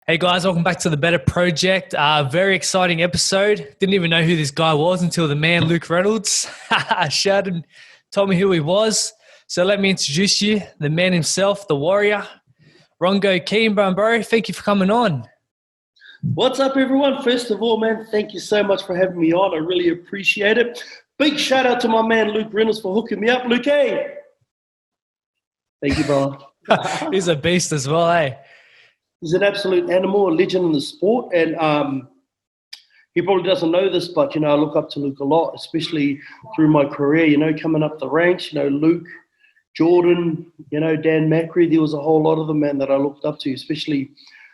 Hey guys, welcome back to the Betar Project. Very exciting episode. Didn't even know who this guy was until the man Luke Reynolds shouted, told me who he was. So let me introduce you, the man himself, the warrior, Rongo Keene, bro. Thank you for coming on. What's up, everyone? First of all, man, thank you so much for having me on. I really appreciate it. Big shout out to my man Luke Reynolds for hooking me up. Luke, hey! Thank you, brother. He's a beast as well, eh? He's an absolute animal, a legend in the sport, and he probably doesn't know this, but I look up to Luke a lot, especially through my career. Coming up the ranks, Luke, Jordan, Dan Macri. There was a whole lot of them, man, that I looked up to, especially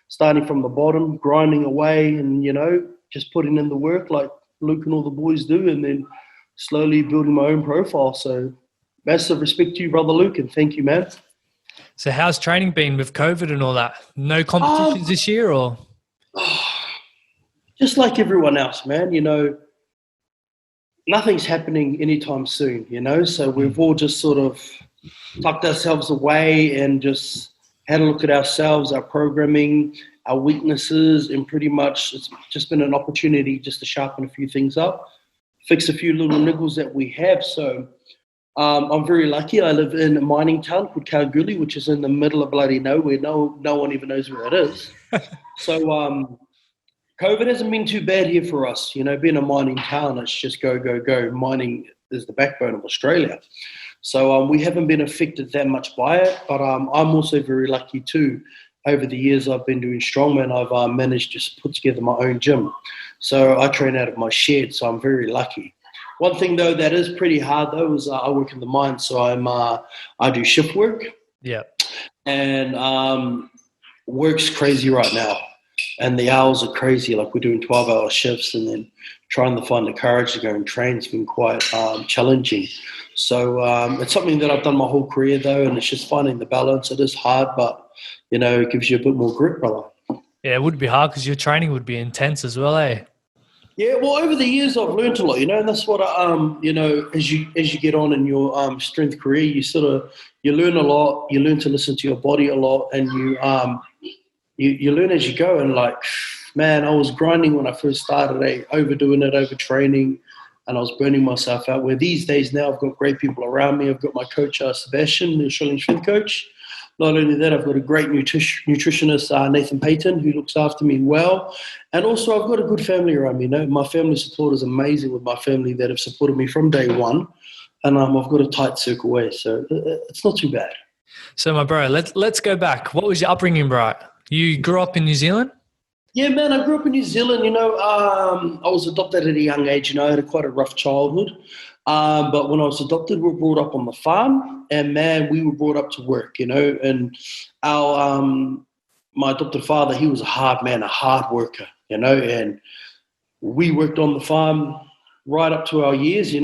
starting from the bottom, grinding away, and just putting in the work like Luke and all the boys do, and then slowly building my own profile. So, massive respect to you, brother Luke, and thank you, man. So how's training been with COVID and all that? No competitions this year, or? Just like everyone else, man, nothing's happening anytime soon, so we've all just sort of tucked ourselves away and just had a look at ourselves, our programming, our weaknesses, and pretty much it's just been an opportunity just to sharpen a few things up, fix a few little niggles that we have. So I'm very lucky. I live in a mining town called Kalgoorlie, which is in the middle of bloody nowhere. No one even knows where it is. So COVID hasn't been too bad here for us. Being a mining town, it's just go, go, go. Mining is the backbone of Australia. So we haven't been affected that much by it. But I'm also very lucky too. Over the years I've been doing strongman, I've managed to put together my own gym. So I train out of my shed, so I'm very lucky. One thing though that is pretty hard though is I work in the mine, so I do shift work. Yeah. And work's crazy right now, and the hours are crazy. Like we're doing 12-hour shifts, and then trying to find the courage to go and train has been quite challenging. So it's something that I've done my whole career though, and it's just finding the balance. It is hard, but it gives you a bit more grit, brother. Yeah, it would be hard because your training would be intense as well, eh? Yeah, well, over the years I've learned a lot, and that's what as you get on in your strength career, you learn a lot. You learn to listen to your body a lot, and you learn as you go. And like, man, I was grinding when I first started, overdoing it, overtraining, and I was burning myself out. Where these days now I've got great people around me. I've got my coach Sebastian, the Australian Strength coach. Not only that, I've got a great nutritionist, Nathan Payton, who looks after me well. And also I've got a good family around me. My family support is amazing with my family that have supported me from day one. And I've got a tight circle way, so it's not too bad. So my bro, let's go back. What was your upbringing, bro? You grew up in New Zealand? Yeah, man, I grew up in New Zealand. I was adopted at a young age. I had quite a rough childhood. But when I was adopted, we were brought up on the farm, and man, we were brought up to work, and my adopted father, he was a hard man, a hard worker, and we worked on the farm right up to our years, it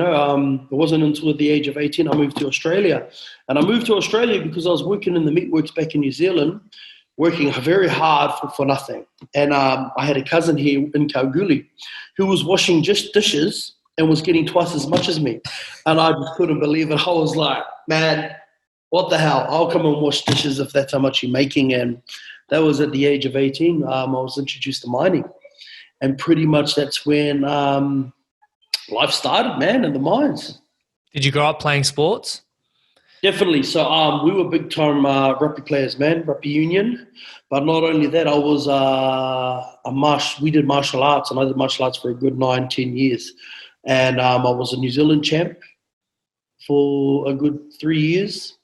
wasn't until at the age of 18 I moved to Australia. And I moved to Australia because I was working in the meatworks back in New Zealand, working very hard for nothing. And I had a cousin here in Kalgoorlie who was washing just dishes and was getting twice as much as me. And I just couldn't believe it. I was like, man, what the hell? I'll come and wash dishes if that's how much you're making. And that was at the age of 18. I was introduced to mining. And pretty much that's when life started, man, in the mines. Did you grow up playing sports? Definitely. So we were big-time rugby players, man, rugby union. But not only that, I was we did martial arts, and I did martial arts for a good 9-10 years. And I was a New Zealand champ for a good 3 years.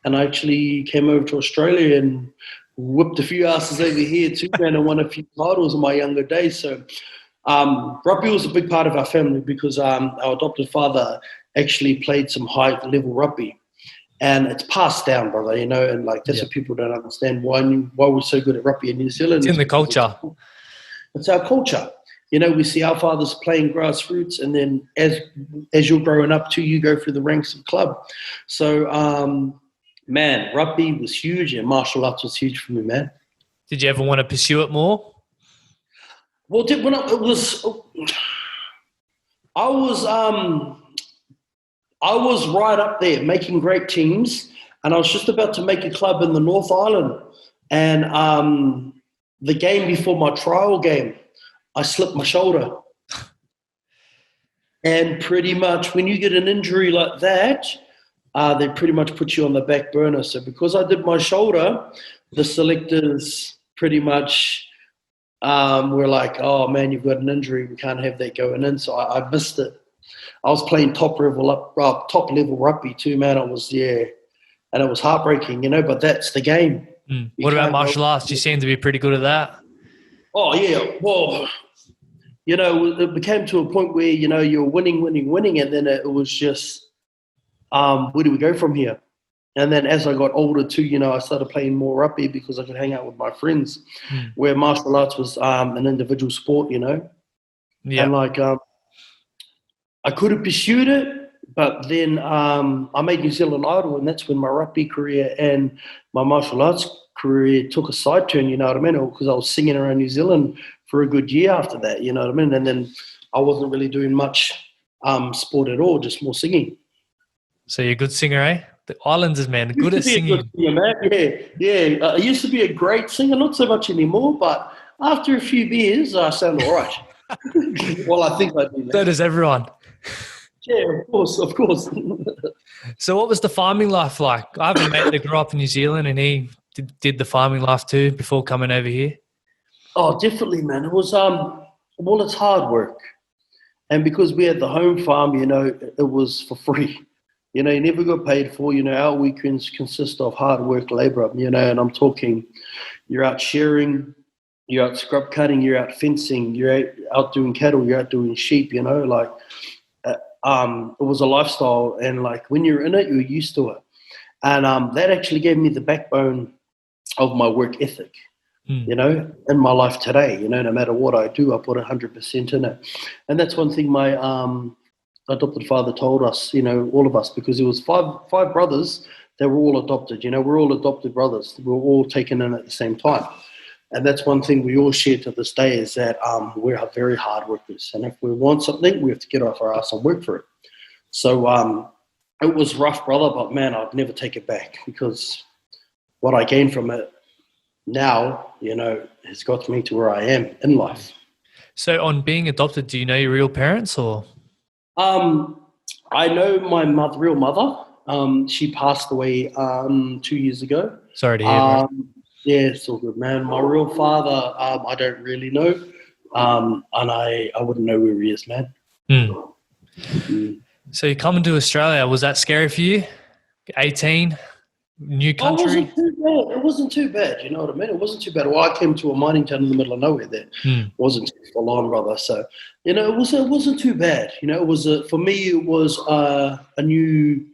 And I actually came over to Australia and whipped a few asses over here too, man, and won a few titles in my younger days. So rugby was a big part of our family because our adopted father actually played some high-level rugby. And it's passed down, brother, and like that's what people don't understand why we're so good at rugby in New Zealand. It's in the culture. It's our culture. We see our fathers playing grassroots, and then as you're growing up too, you go through the ranks of club. So, man, rugby was huge, and martial arts was huge for me, man. Did you ever want to pursue it more? Well, I was right up there making great teams, and I was just about to make a club in the North Island, and the game before my trial game, I slipped my shoulder. And pretty much when you get an injury like that, they pretty much put you on the back burner. So because I did my shoulder, the selectors pretty much were like, oh, man, you've got an injury. We can't have that going in. So I missed it. I was playing top level rugby too, man. And it was heartbreaking, but that's the game. What about martial arts? You seem to be pretty good at that. Oh, yeah. Well, it became to a point where, you're winning. And then it was just, where do we go from here? And then as I got older too, I started playing more rugby because I could hang out with my friends, where martial arts was an individual sport, Yeah. And I could have pursued it, but then I made New Zealand Idol, and that's when my rugby career and my martial arts career took a side turn, because I was singing around New Zealand for a good year after that, And then I wasn't really doing much sport at all, just more singing. So you're a good singer, eh? The Islanders, man, good at singing. Good singer, man. Yeah. I used to be a great singer, not so much anymore, but after a few beers, I sound all right. Well, I think I do. Man. So does everyone. Yeah, of course. So what was the farming life like? I have a mate that grew up in New Zealand, and he did the farming life too before coming over here. Oh, definitely, man. It was it's hard work, and because we had the home farm, it was for free. You never got paid for. Our weekends consist of hard work, labor. And I'm talking, you're out shearing, you're out scrub cutting, you're out fencing, you're out doing cattle, you're out doing sheep. It was a lifestyle, and when you're in it, you're used to it, and that actually gave me the backbone of my work ethic. In my life today, no matter what I do, I put 100% in it. And that's one thing my adopted father told us, all of us, because there was five brothers that were all adopted. We're all adopted brothers. We're all taken in at the same time. And that's one thing we all share to this day is that we're very hard workers. And if we want something, we have to get off our ass and work for it. So it was rough, brother, but, man, I'd never take it back because what I gained from it now, has got me to where I am in life. So on being adopted, do you know your real parents or? I know my real mother. She passed away 2 years ago. Sorry to hear that. Yeah, it's all good, man. My real father, I don't really know, and I wouldn't know where he is, man. So you coming to Australia, was that scary for you? 18, new country? It wasn't too bad, you know what I mean? It wasn't too bad. Well, I came to a mining town in the middle of nowhere that wasn't too full on, brother. So, it wasn't too bad. It was for me, it was a new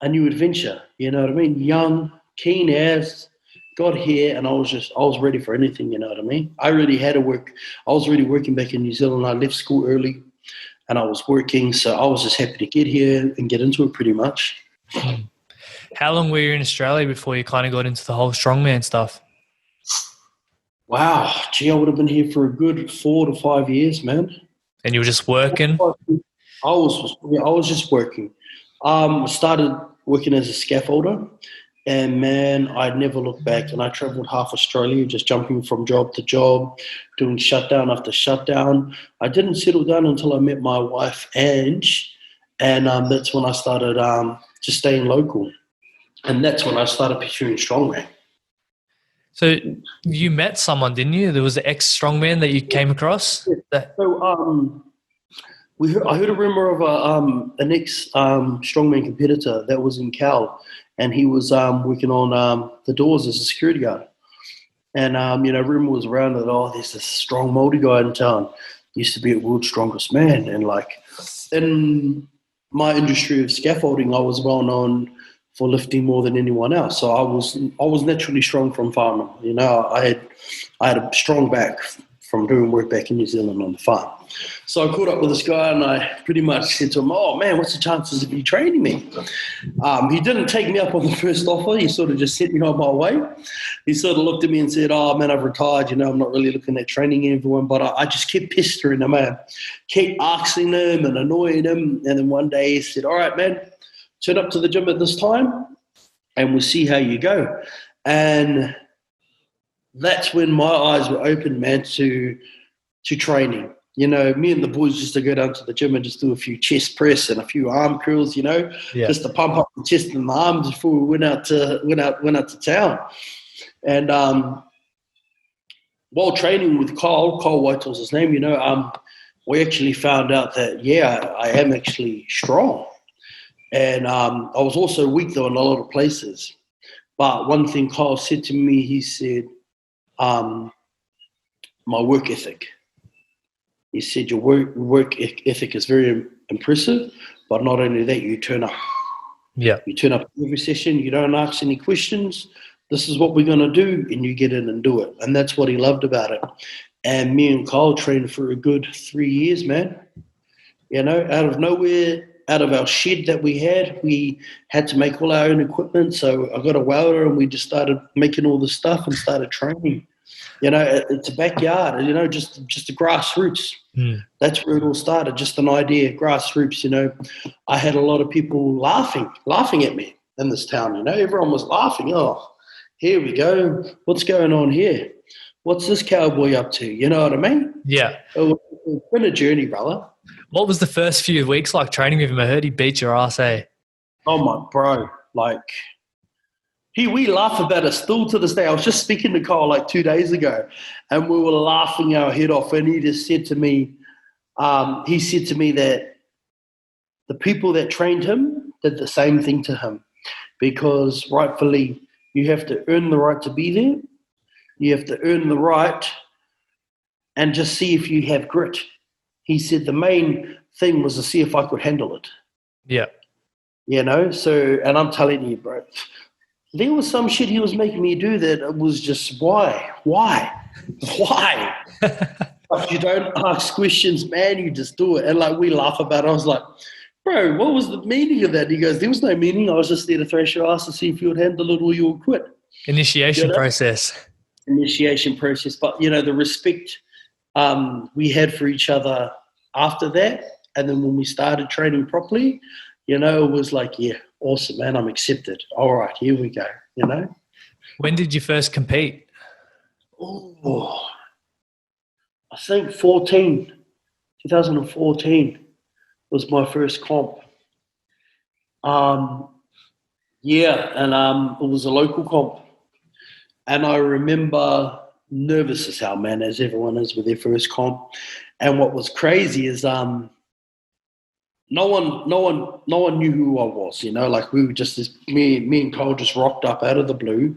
adventure. You know what I mean? Young, keen as. Got here and I was ready for anything, you know what I mean? I really had to work. I was already working back in New Zealand. I left school early and I was working. So I was just happy to get here and get into it pretty much. How long were you in Australia before you kind of got into the whole strongman stuff? Wow. Gee, I would have been here for a good 4 to 5 years, man. And you were just working? I was just working. I started working as a scaffolder. And, man, I'd never looked back. And I travelled half Australia, just jumping from job to job, doing shutdown after shutdown. I didn't settle down until I met my wife, Ange. And that's when I started just staying local. And that's when I started pursuing strongman. So you met someone, didn't you? There was an ex-strongman that you came across? Yeah. So I heard a rumour of an ex-strongman competitor that was in Cal. And he was working on the doors as a security guard. And, rumor was around that, there's this strong Māori guy in town. He used to be a world's strongest man. And, in my industry of scaffolding, I was well known for lifting more than anyone else. So I was naturally strong from farming. I had a strong back from doing work back in New Zealand on the farm. So I caught up with this guy and I pretty much said to him, oh, man, what's the chances of you training me? He didn't take me up on the first offer. He sort of just sent me on my way. He sort of looked at me and said, oh, man, I've retired. I'm not really looking at training everyone. But I just kept pestering him, man. Kept asking him and annoying him. And then one day he said, all right, man, turn up to the gym at this time and we'll see how you go. And that's when my eyes were open, man, to training. You know, me and the boys used to go down to the gym and just do a few chest press and a few arm curls, you know, just to pump up the chest and the arms before we went out to town. And while training with Kyle White was his name, you know, we actually found out that, I am actually strong. And I was also weak, though, in a lot of places. But one thing Kyle said to me, he said, my work ethic. He said, your work ethic is very impressive, but not only that, you turn up. Yeah. You turn up every session, you don't ask any questions. This is what we're going to do, and you get in and do it. And that's what he loved about it. And me and Kyle trained for a good 3 years, man. You know, out of nowhere, out of our shed that we had to make all our own equipment. So I got a welder, and we just started making all the stuff and started training. You know, it's a backyard, you know, just the grassroots. That's where it all started, just an idea, grassroots, you know. I had a lot of people laughing at me in this town, you know. Everyone was laughing. Oh, here we go. What's going on here? What's this cowboy up to? You know what I mean? Yeah. It's been a journey, brother. What was the first few weeks like training with him? I heard he beat your ass, eh? Oh, my bro. Like, we laugh about it still to this day. I was just speaking to Kyle like 2 days ago, and we were laughing our head off, and he just said to me, that the people that trained him did the same thing to him, because rightfully you have to earn the right to be there. You have to earn the right and just see if you have grit. He said the main thing was to see if I could handle it. Yeah. You know, so, and I'm telling you, bro, there was some shit he was making me do that was just, why? But you don't ask questions, man, you just do it. And like, we laugh about it. I was like, bro, what was the meaning of that? He goes, there was no meaning. I was just there to thrash your ass to see if you would handle it or you would quit. Initiation process. But, you know, the respect we had for each other after that, and then when we started training properly, you know, it was like, yeah, awesome, man, I'm accepted. All right, here we go, you know. When did you first compete? Oh, I think 2014 was my first comp. And it was a local comp. And I remember nervous as hell, man, as everyone is with their first comp. And what was crazy is no one knew who I was, you know, like we were just me and Cole just rocked up out of the blue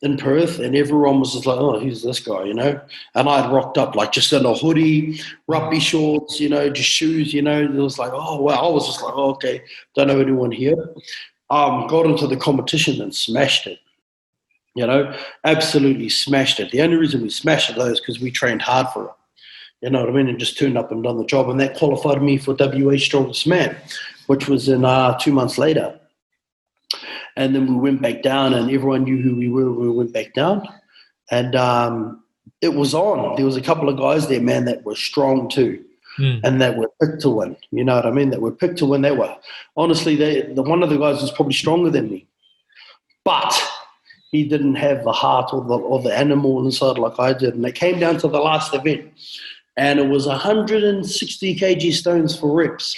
in Perth, and everyone was just like, oh, who's this guy, you know? And I'd rocked up like just in a hoodie, rugby shorts, you know, just shoes, you know. It was like, oh, wow. I was just like, oh, okay, don't know anyone here. Got into the competition and smashed it, you know, absolutely smashed it. The only reason we smashed it, though, is because we trained hard for it. You know what I mean? And just turned up and done the job. And that qualified me for WA Strongest Man, which was in 2 months later. And then we went back down, and everyone knew who we were when we went back down. And it was on. There was a couple of guys there, man, that were strong too. And that were picked to win. You know what I mean? That were picked to win. They were, honestly, one of the guys was probably stronger than me. But he didn't have the heart or the animal inside like I did. And it came down to the last event. And it was 160 kg stones for reps.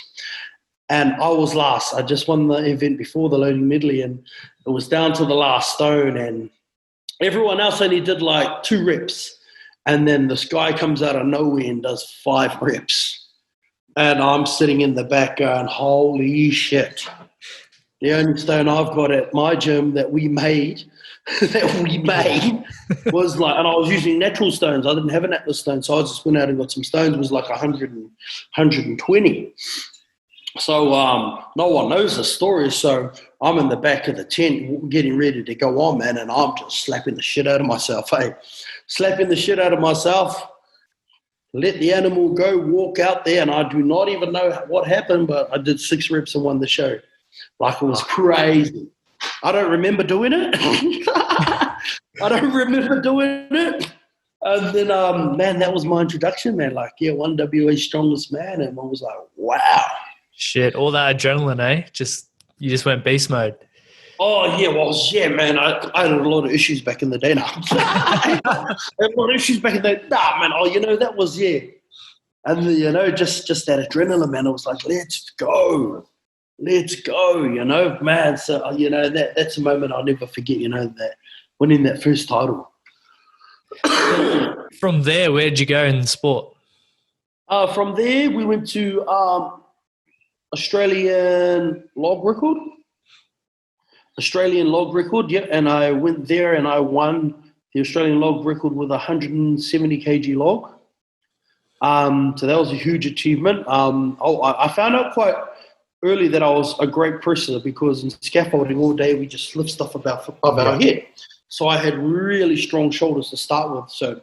And I was last. I just won the event before the loading medley, and it was down to the last stone. And everyone else only did like 2 reps. And then this guy comes out of nowhere and does 5 reps. And I'm sitting in the back going, holy shit. The only stone I've got at my gym that we made was like, and I was using natural stones. I didn't have an atlas stone, so I just went out and got some stones. It was like 120. So no one knows the story. So I'm in the back of the tent getting ready to go on, man, and I'm just slapping the shit out of myself, hey? Slapping the shit out of myself, let the animal go, walk out there, and I do not even know what happened, but I did 6 reps and won the show. Like, it was crazy. I don't remember doing it. And then, man, that was my introduction, man. Like, yeah, one WA Strongest Man, and I was like, wow. Shit, all that adrenaline, eh? You just went beast mode. Oh, yeah, well, yeah, man, I had a lot of issues back in the day now. I had a lot of issues back in the day. Nah, man, that was, yeah. And, just that adrenaline, man, it was like, let's go, man. So, that's a moment I'll never forget, that winning that first title. From there, where did you go in the sport? From there, we went to Australian log record. Yeah, and I went there and I won the Australian log record with a 170 kg log. So that was a huge achievement. I found out quite early that I was a great person because in scaffolding all day we just lift stuff above our head. So I had really strong shoulders to start with. So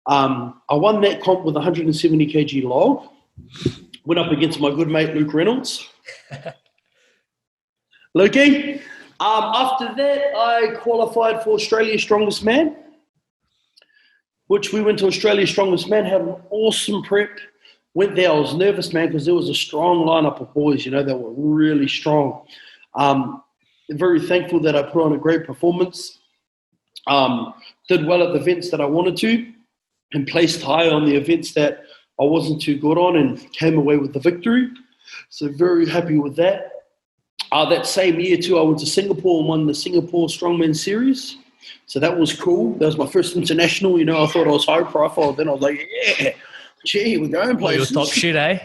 I won that comp with a 170 kg log. Went up against my good mate Luke Reynolds. Lukey. After that, I qualified for Australia's Strongest Man, which we went to Australia's Strongest Man, had an awesome prep. Went there, I was nervous, man, because there was a strong lineup of boys, that were really strong. Very thankful that I put on a great performance. Did well at the events that I wanted to and placed high on the events that I wasn't too good on and came away with the victory. So very happy with that. That same year, too, I went to Singapore and won the Singapore Strongman Series. So that was cool. That was my first international. I thought I was high profile. Then I was like, yeah, gee, we're going places. Your top shit, eh?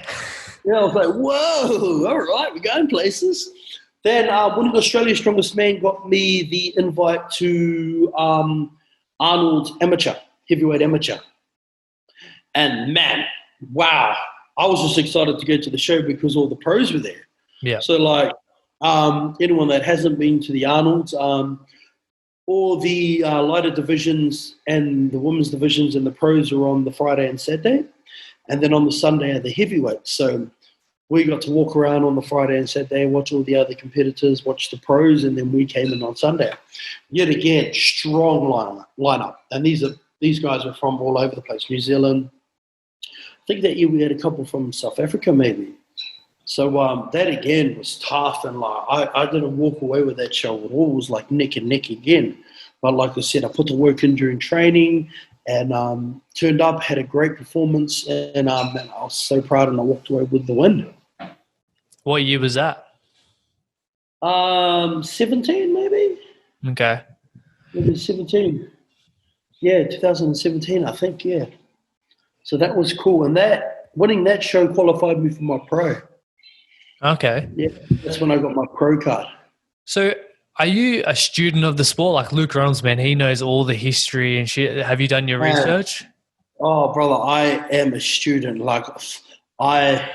Yeah, I was like, whoa, all right, we're going places. Then winning Australia's Strongest Man got me the invite to Arnold's heavyweight amateur. And, man, wow, I was just excited to go to the show because all the pros were there. Yeah. So, anyone that hasn't been to the Arnold's, all the lighter divisions and the women's divisions and the pros are on the Friday and Saturday. And then on the Sunday are the heavyweights. So we got to walk around on the Friday and Saturday and watch all the other competitors, watch the pros, and then we came in on Sunday. Yet again, strong lineup. And these guys are from all over the place. New Zealand. I think that year we had a couple from South Africa maybe. So that again was tough, and I didn't walk away with that show at all. It was like neck and neck again. But like I said, I put the work in during training and turned up, had a great performance, and I was so proud, and I walked away with the win. What year was that? 17 maybe. Okay. Maybe 17. Yeah, 2017, I think. Yeah. So that was cool, and winning that show qualified me for my pro. Okay. Yeah, that's when I got my pro card. So are you a student of the sport? Like Luke Reynolds, man, he knows all the history and shit. Have you done your research? Oh, brother, I am a student. Like, I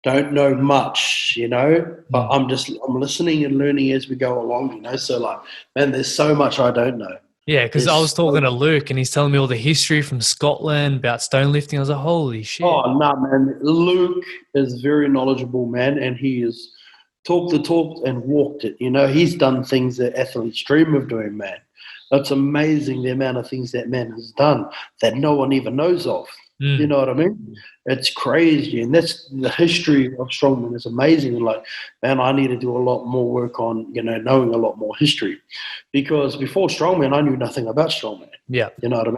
don't know much, but I'm listening and learning as we go along, So, man, there's so much I don't know. Yeah, because I was talking to Luke and he's telling me all the history from Scotland about stone lifting. I was like, holy shit. Oh, no, man. Luke is very knowledgeable, man, and he has talked the talk and walked it. He's done things that athletes dream of doing, man. It's amazing the amount of things that man has done that no one even knows of. You know what I mean? It's crazy. And that's the history of strongman is amazing. And man, I need to do a lot more work on, knowing a lot more history. Because before strongman, I knew nothing about strongman. Yeah. You know what I mean?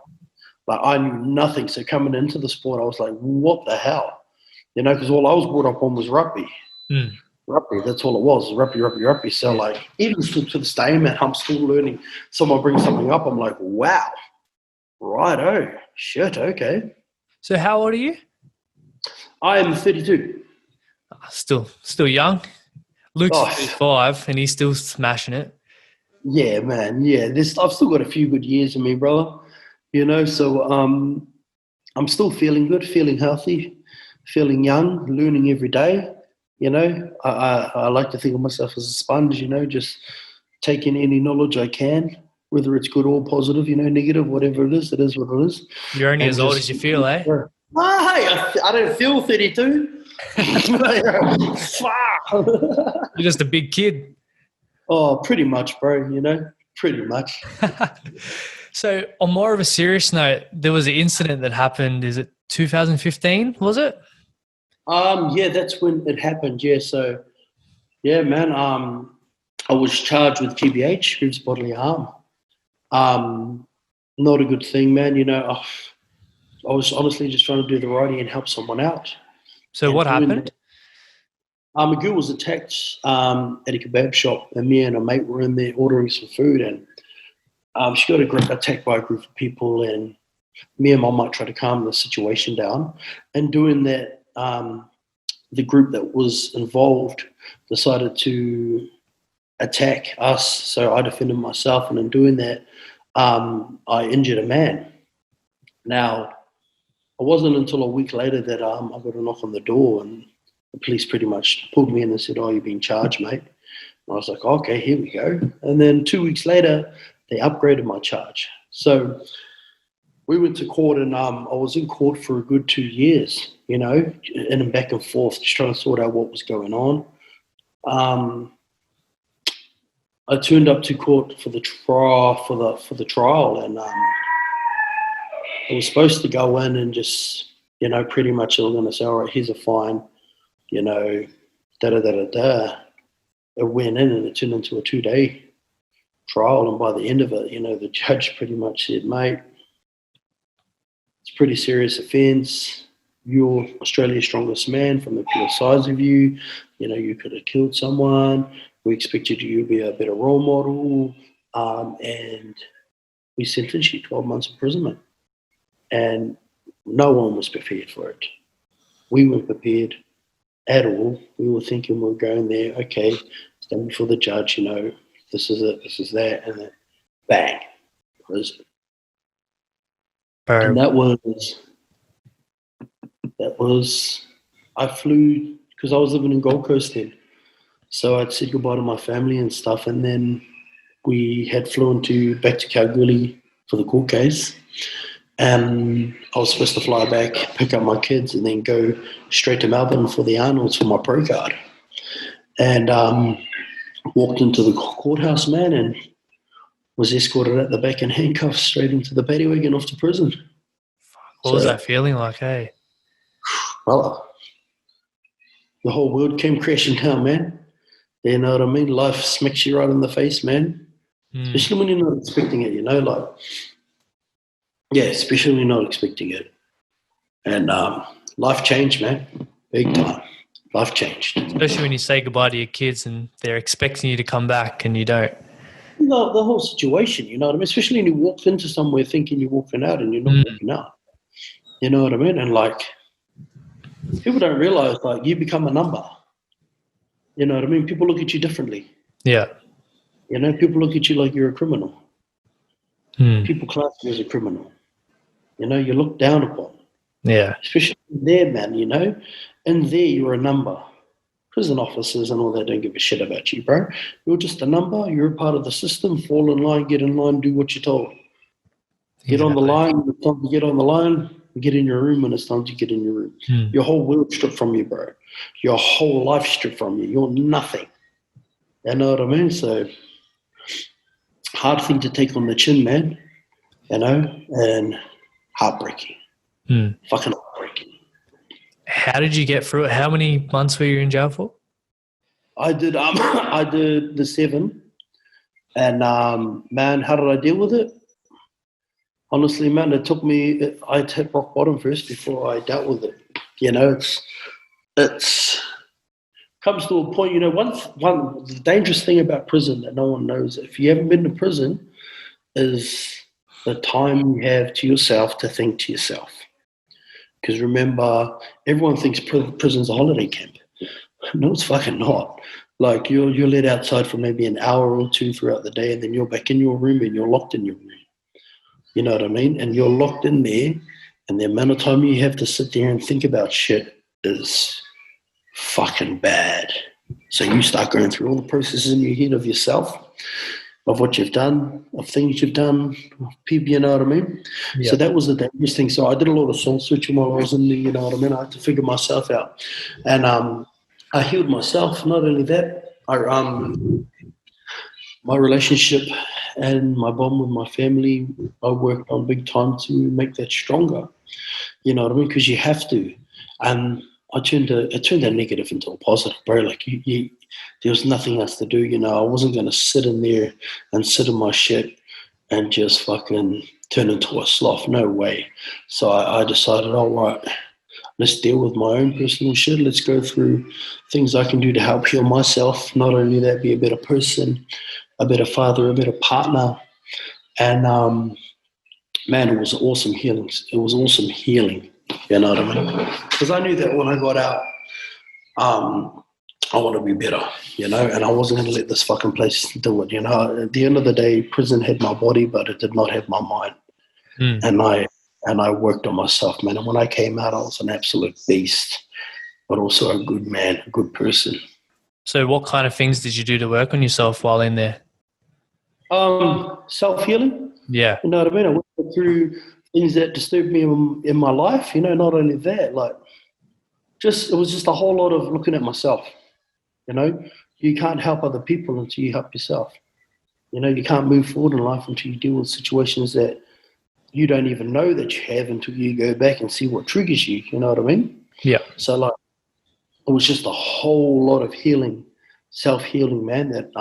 I knew nothing. So coming into the sport, I was like, what the hell? Because all I was brought up on was rugby. Rugby, that's all it was, rugby. So even still to this day, man, I'm still learning. Someone brings something up, I'm like, wow, righto, shit, okay. So how old are you? I am 32. Still young. Luke's 35 and he's still smashing it. Yeah, man. Yeah, I've still got a few good years in me, brother. So I'm still feeling good, feeling healthy, feeling young, learning every day. I like to think of myself as a sponge, just taking any knowledge I can, whether it's good or positive, negative, whatever it is what it is. You're only as old as you feel, eh? Hey, I don't feel 32. You're just a big kid. Oh, pretty much, bro, pretty much. So on more of a serious note, there was an incident that happened, is it 2015, was it? Yeah, that's when it happened. Yeah, so yeah, man. I was charged with GBH, grievous bodily harm. Not a good thing, man. I was honestly just trying to do the righty and help someone out. So And what happened? A girl was attacked at a kebab shop, and me and a mate were in there ordering some food, and she got attacked by a group of people, and me and my mate tried to calm the situation down. And doing that, the group that was involved decided to attack us, so I defended myself, and in doing that, I injured a man. Now, it wasn't until a week later that I got a knock on the door, and the police pretty much pulled me in and said, "Oh, you're being charged, mate." And I was like, "Okay, here we go." And then 2 weeks later, they upgraded my charge. So we went to court, and I was in court for a good 2 years, and back and forth, just trying to sort out what was going on. I turned up to court for the trial, and I was supposed to go in and just, pretty much they were going to say, "All right, here's a fine," da-da-da-da-da. It went in and it turned into a 2-day trial, and by the end of it, the judge pretty much said, "Mate, it's a pretty serious offence. You're Australia's strongest man from the pure size of you. You could have killed someone. We expected you to be a better role model, and we sentenced you 12 months imprisonment." And no one was prepared for it. We weren't prepared at all. We were thinking we were going there, okay, stand before the judge, this is it, this is that, and then bang, prison. And that was, I flew, because I was living in Gold Coast then. So I'd said goodbye to my family and stuff, and then we had flown back to Kalgoorlie for the court case. And I was supposed to fly back, pick up my kids, and then go straight to Melbourne for the Arnolds for my pro card. And walked into the courthouse, man, and was escorted at the back in handcuffs straight into the paddy wagon off to prison. What was that feeling like, hey? Well, the whole world came crashing down, man. You know what I mean? Life smacks you right in the face, man. Especially when you're not expecting it, especially when you're not expecting it. And life changed, man. Big time. Life changed. Especially when you say goodbye to your kids and they're expecting you to come back and you don't. The whole situation, you know what I mean? Especially when you walk into somewhere thinking you're walking out and you're not walking out. You know what I mean? And people don't realize, you become a number. You know what I mean? People look at you differently. Yeah. People look at you like you're a criminal. People class you as a criminal. You're looked down upon. Yeah. Especially there, man, And there you're a number. Prison officers and all that don't give a shit about you, bro. You're just a number. You're a part of the system. Fall in line, get in line, do what you're told. Get on the line. When it's time to get on the line. Get in your room when it's time to get in your room. Your whole world stripped from you, bro. Your whole life stripped from you. You're nothing. You know what I mean? So, hard thing to take on the chin, man. And heartbreaking. Fucking heartbreaking. How did you get through it? How many months were you in jail for? I did the 7. And, man, how did I deal with it? Honestly, man, it took me, I hit rock bottom first before I dealt with it. It's comes to a point, the dangerous thing about prison that no one knows, if you haven't been to prison, is the time you have to yourself to think to yourself. Because remember, everyone thinks prison's a holiday camp. No, it's fucking not. You're let outside for maybe an hour or two throughout the day, and then you're back in your room and you're locked in your room. You know what I mean? And you're locked in there, and the amount of time you have to sit there and think about shit is fucking bad. So you start going through all the processes in your head of yourself, of what you've done, of things you've done, of people, you know what I mean? Yeah. So that was the dangerous thing. So I did a lot of soul searching while I was in there, you know what I mean? I had to figure myself out. And I healed myself. Not only that, my relationship and my bond with my family, I worked on big time to make that stronger. You know what I mean? Because you have to. And it turned a negative into a positive, bro. Like there was nothing else to do. You know, I wasn't going to sit in there and sit in my shit and just fucking turn into a sloth. No way. So I decided, all right, let's deal with my own personal shit. Let's go through things I can do to help heal myself. Not only that, be a better person, a better father, a better partner. And man, it was awesome healing. It was awesome healing. You know what I mean? Because I knew that when I got out, I want to be better, you know, and I wasn't going to let this fucking place do it, you know. At the end of the day, prison had my body, but it did not have my mind. And I worked on myself, man. And when I came out, I was an absolute beast, but also a good man, a good person. So what kind of things did you do to work on yourself while in there? Self-healing. Yeah. You know what I mean? I went through things that disturbed me in my life, you know, not only that, like, it was just a whole lot of looking at myself, you know. You can't help other people until you help yourself. You know, you can't move forward in life until you deal with situations that you don't even know that you have until you go back and see what triggers you, you know what I mean? Yeah. So, like, it was just a whole lot of healing, self-healing, man, that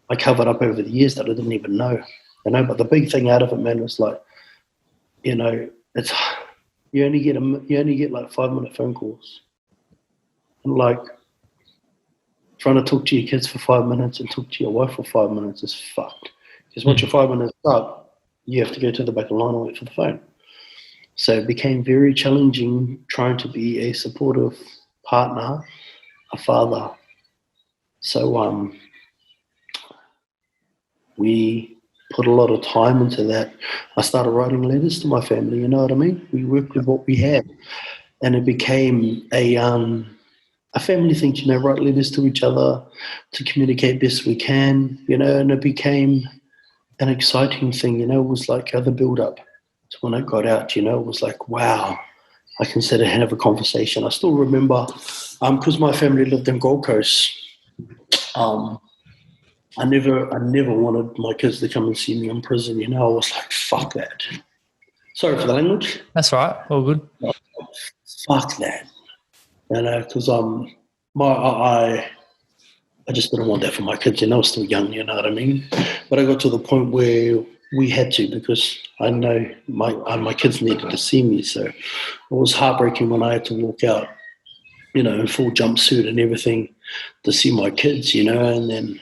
I covered up over the years that I didn't even know, you know. But the big thing out of it, man, was like, you know, you only get like 5-minute phone calls, and like trying to talk to your kids for 5 minutes and talk to your wife for 5 minutes is fucked. Because once your 5 minutes up, you have to go to the back of the line and wait for the phone. So it became very challenging trying to be a supportive partner, a father. So we put a lot of time into that. I started writing letters to my family, you know what I mean? We worked with what we had. And it became a family thing, you know, write letters to each other to communicate best we can, you know, and it became an exciting thing, you know. It was like the build-up to when I got out, you know. It was like, wow, I can sit and have a conversation. I still remember, because my family lived in Gold Coast, I never wanted my kids to come and see me in prison, you know. I was like, fuck that. Sorry for the language. That's right. All good. Fuck that. You know, because I just didn't want that for my kids. You know, I was still young, you know what I mean? But I got to the point where we had to, because I know my kids needed to see me. So it was heartbreaking when I had to walk out, you know, in full jumpsuit and everything to see my kids, you know, and then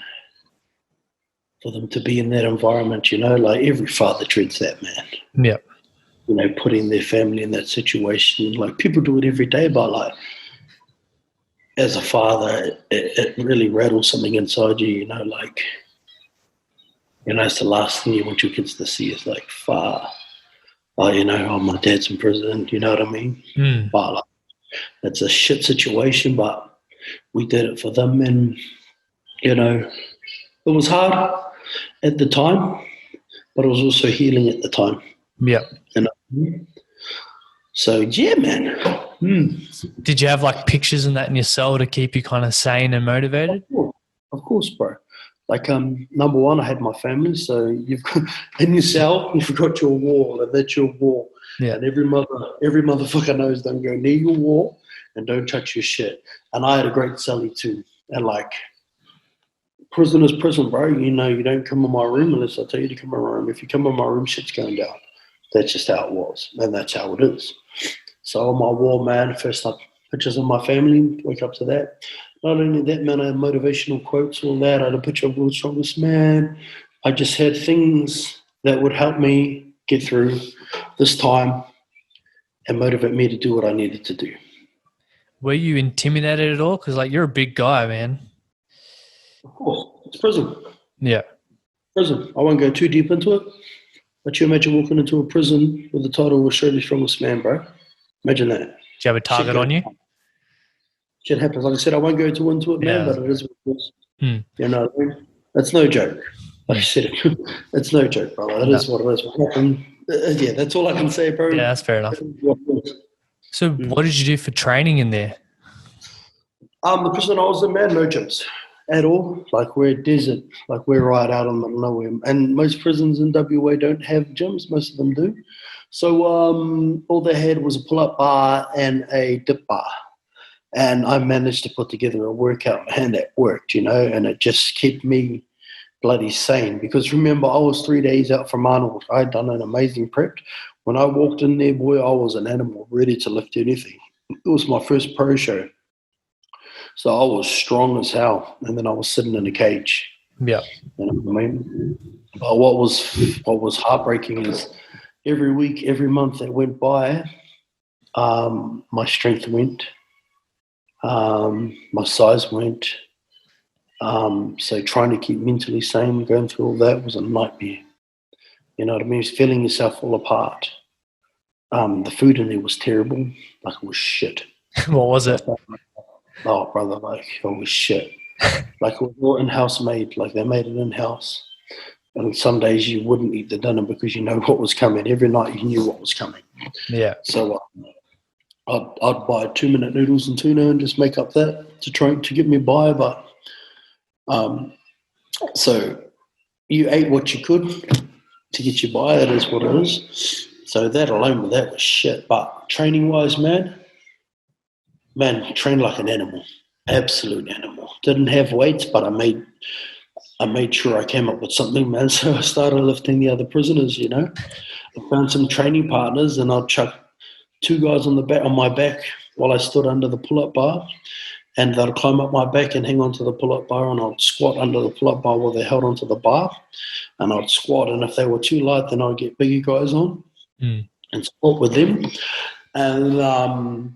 for them to be in that environment, you know, like every father dreads that, man. Yeah. You know, putting their family in that situation. Like, people do it every day, but like, as a father, it really rattles something inside you, you know, like, you know, it's the last thing you want your kids to see is like, you know, oh, my dad's in prison, you know what I mean? But like, it's a shit situation, but we did it for them, and, you know, it was hard at the time, but it was also healing at the time. Yeah. You know? So, yeah, man. Did you have like pictures and that in your cell to keep you kind of sane and motivated? Of course, bro. Like, number one, I had my family. So you've got, in your cell, you've got your wall, and that's your wall. Yeah. And every motherfucker knows, don't go near your wall and don't touch your shit. And I had a great cellie too. And like, prison is prison, bro. You know, you don't come in my room unless I tell you to come in my room. If you come in my room, shit's going down. That's just how it was, and that's how it is. So on my wall, man, first up, pictures of my family, wake up to that. Not only that, man, I had motivational quotes, all that. I had a picture of World's Strongest Man. I just had things that would help me get through this time and motivate me to do what I needed to do. Were you intimidated at all? Because like, you're a big guy, man. Of course, it's prison. Yeah. Prison. I won't go too deep into it, but you imagine walking into a prison with the title Australian Strongest Man, bro. Imagine that. Do you have a target on you? Shit happens. Like I said, I won't go too into it, man, but it is what it is. You know what I mean? It's no joke. Like I said, it's no joke, brother. It is what it is. What happened? Yeah, that's all I can say, bro. Yeah, that's fair enough. So what did you do for training in there? The prison I was in, man, no gyms at all. Like, we're desert. Like, we're right out in the middle of nowhere. And most prisons in WA don't have gyms. Most of them do. So all they had was a pull-up bar and a dip bar. And I managed to put together a workout, and that worked, and it just kept me bloody sane. Because remember, I was 3 days out from Arnold. I'd done an amazing prep. When I walked in there, boy, I was an animal, ready to lift anything. It was my first pro show. So I was strong as hell. And then I was sitting in a cage. Yeah. You know what I mean? But what was heartbreaking is every week, every month that went by, my strength went. My size went. So trying to keep mentally sane, going through all that was a nightmare. You know what I mean? It's feeling yourself fall apart. The food in there was terrible. Like, it was shit. What was it? Oh, brother, like, it was shit. Like, it was all in-house made. Like, they made it in-house. And some days you wouldn't eat the dinner because you know what was coming. Every night you knew what was coming. Yeah. So I'd buy 2-minute noodles and tuna and just make up that to try to get me by. But so you ate what you could to get you by. It is what it is. So that alone, that was shit. But training-wise, man, trained like an animal, absolute animal. Didn't have weights, but I made sure I came up with something, man. So I started lifting the other prisoners. I found some training partners, and I'd chuck 2 guys on my back while I stood under the pull-up bar, and they'd climb up my back and hang onto the pull-up bar, and I'd squat under the pull-up bar while they held onto the bar, and I'd squat, and if they were too light, then I'd get bigger guys on and squat with them. And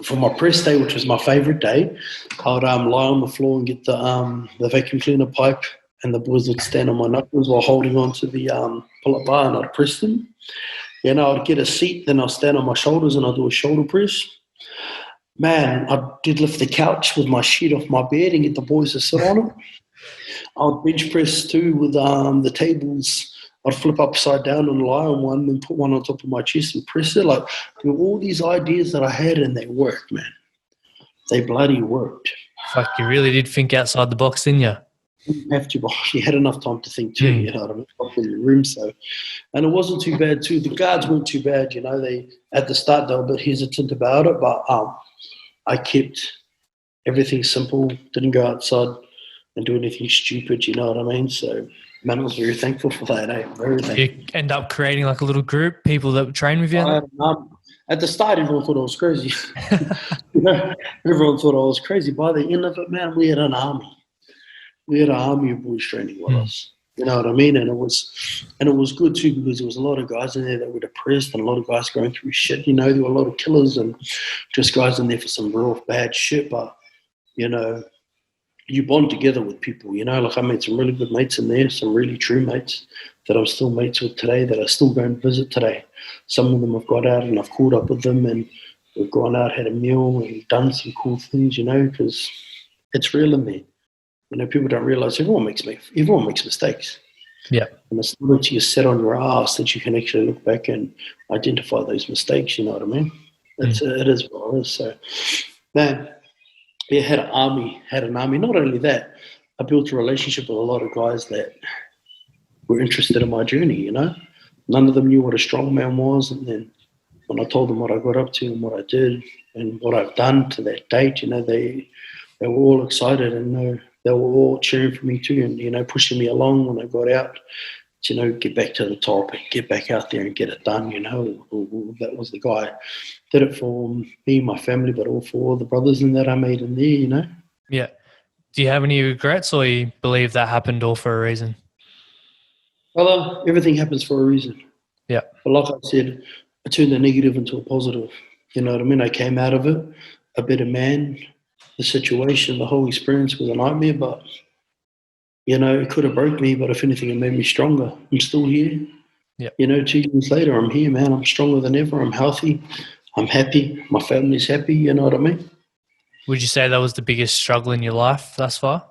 for my press day, which was my favourite day, I'd lie on the floor and get the vacuum cleaner pipe, and the boys would stand on my knuckles while holding onto the pull-up bar, and I'd press them. I'd get a seat, then I'd stand on my shoulders and I'd do a shoulder press. Man, I'd deadlift the couch with my sheet off my bed and get the boys to sit on it. I'd bench press too with the tables. I'd flip upside down and lie on one and put one on top of my chest and press it. Like, all these ideas that I had, and they worked, man. They bloody worked. Fuck, you really did think outside the box, didn't you? You didn't have to, but you had enough time to think too, you know what I mean? Up in your room, so. And it wasn't too bad too. The guards weren't too bad, They, at the start, they were a bit hesitant about it, but I kept everything simple, didn't go outside and do anything stupid, you know what I mean? So, man, I was very thankful for that, Very thankful. You end up creating like a little group, people that would train with you? At the start, everyone thought I was crazy. Everyone thought I was crazy. By the end of it, man, we had an army. We had an army of boys training with us. You know what I mean? And it was good too, because there was a lot of guys in there that were depressed, and a lot of guys going through shit. There were a lot of killers and just guys in there for some real bad shit. But you bond together with people. Like, I made some really good mates in there, some really true mates that I'm still mates with today, that I still go and visit today. Some of them have got out and I've caught up with them, and we've gone out, had a meal, and done some cool things. Because it's real in there. People don't realize everyone makes mistakes. Yeah. And it's not until you sit on your ass that you can actually look back and identify those mistakes, you know what I mean? It is what it is. So, man, had an army. Not only that, I built a relationship with a lot of guys that were interested in my journey, None of them knew what a strongman was. And then when I told them what I got up to and what I did and what I've done to that date, they were all excited, and they were all cheering for me too, and pushing me along when I got out to get back to the top and get back out there and get it done. That was the guy. Did it for me, my family, but all for all the brothers in that I made in there. Yeah. Do you have any regrets, or you believe that happened all for a reason? Well, everything happens for a reason. Yeah. But like I said, I turned the negative into a positive. You know what I mean? I came out of it a better man. The situation, the whole experience was a nightmare, but, it could have broke me, but if anything, it made me stronger. I'm still here. Yeah. 2 years later, I'm here, man. I'm stronger than ever. I'm healthy. I'm happy. My family's happy. You know what I mean? Would you say that was the biggest struggle in your life thus far?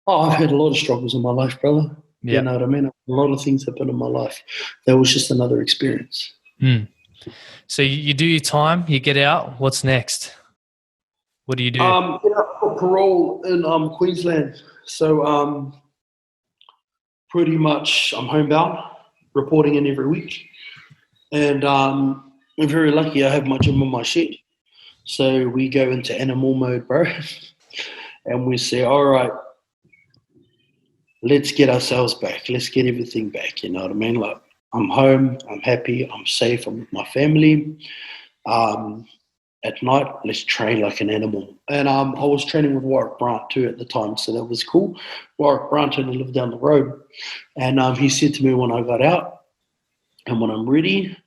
Oh, I've had a lot of struggles in my life, brother. Yeah. You know what I mean? A lot of things happen in my life. That was just another experience. So you do your time, you get out. What's next? What do you do? I've got parole in Queensland. So pretty much I'm homebound, reporting in every week. And I'm very lucky I have my gym on my shed. So we go into animal mode, bro. And we say, all right, let's get ourselves back. Let's get everything back. You know what I mean? Like, I'm home. I'm happy. I'm safe. I'm with my family. At night, let's train like an animal. And I was training with Warwick Brant too at the time, so that was cool. Warwick Brant only lived down the road. And he said to me when I got out, and when I'm ready,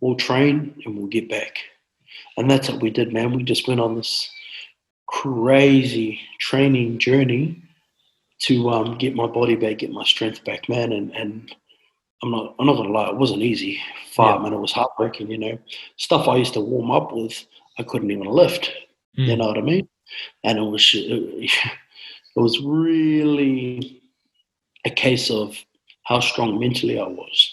we'll train and we'll get back. And that's what we did, man. We just went on this crazy training journey to get my body back, get my strength back, man. And I'm not gonna lie, it wasn't easy. Man, it was heartbreaking, you know. Stuff I used to warm up with, I couldn't even lift. You know what I mean? And it was really a case of how strong mentally I was,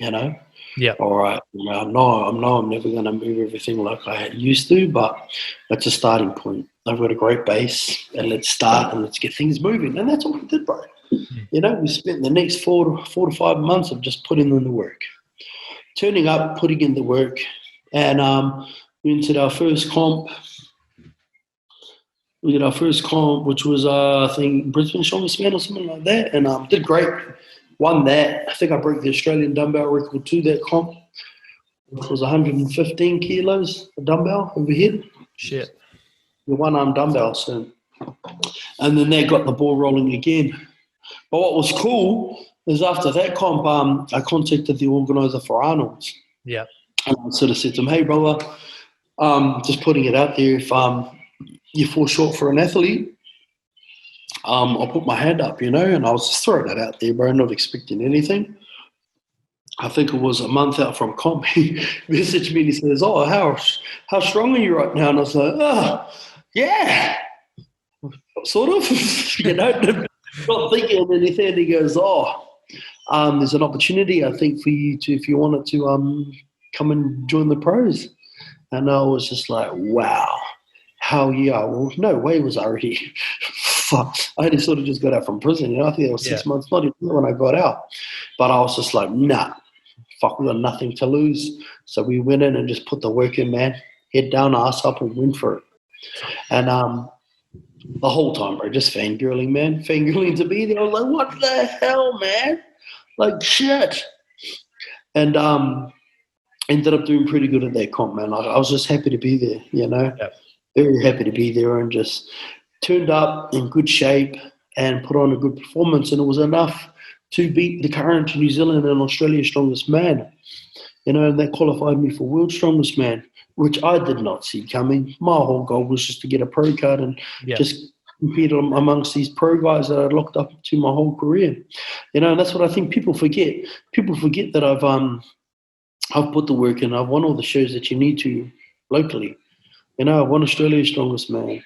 you know. Yeah. All right. I know I'm never going to move everything like I used to, but that's a starting point. I've got a great base, and let's start and let's get things moving. And that's what we did, bro. You know, we spent the next 4 to 5 months of just putting in the work, turning up, putting in the work, and we entered our first comp. We did our first comp, which was I think Brisbane Strongest Man or something like that, and did great. Won that. I think I broke the Australian dumbbell record to that comp, which was 115 kilos a dumbbell overhead. Shit. The one-arm dumbbell. So, and then they got the ball rolling again. But what was cool is after that comp, I contacted the organizer for Arnold's. Yeah. And I sort of said to him, hey, brother, just putting it out there, if you fall short for an athlete, I'll put my hand up, you know, and I was just throwing that out there, bro, not expecting anything. I think it was a month out from comp. He messaged me and he says, oh, how strong are you right now? And I was like, oh, yeah, sort of, you know, not thinking of anything. And he goes, oh, there's an opportunity, I think, for you to, if you wanted to come and join the pros. And I was just like, wow, hell yeah. Well, no way was I ready. Fuck. I only sort of just got out from prison. You know, I think it was 6 months, not even when I got out. But I was just like, nah, fuck, we got nothing to lose. So we went in and just put the work in, man. Head down, ass up, and went for it. And the whole time, bro, just fangirling, man. Fangirling to be there. I was like, what the hell, man? Like, shit. And ended up doing pretty good at that comp, man. I was just happy to be there, you know. Yep. Very happy to be there, and just turned up in good shape and put on a good performance, and it was enough to beat the current New Zealand and Australian Strongest Man, you know, and that qualified me for World Strongest Man, which I did not see coming. My whole goal was just to get a pro card and just compete amongst these pro guys that I'd looked up to my whole career, you know, and that's what I think people forget. People forget that I've put the work in. I've won all the shows that you need to locally. You know, I've won Australia's Strongest Man.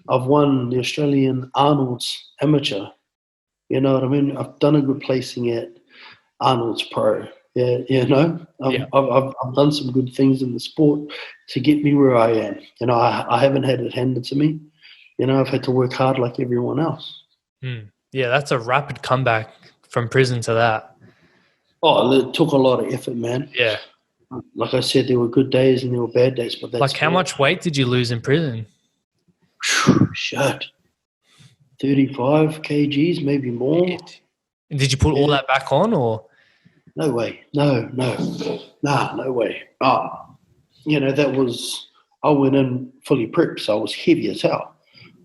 I've won the Australian Arnold's Amateur. You know what I mean? I've done a good placing at Arnold's Pro. Yeah, you know, I've done some good things in the sport to get me where I am. You know, I haven't had it handed to me. You know, I've had to work hard like everyone else. Yeah, that's a rapid comeback from prison to that. Oh, it took a lot of effort, man. Yeah. Like I said, there were good days and there were bad days. But that's like, how much weight did you lose in prison? Shit. 35 kgs, maybe more. And did you put all that back on, or? No way. No way. You know, I went in fully prepped, so I was heavy as hell.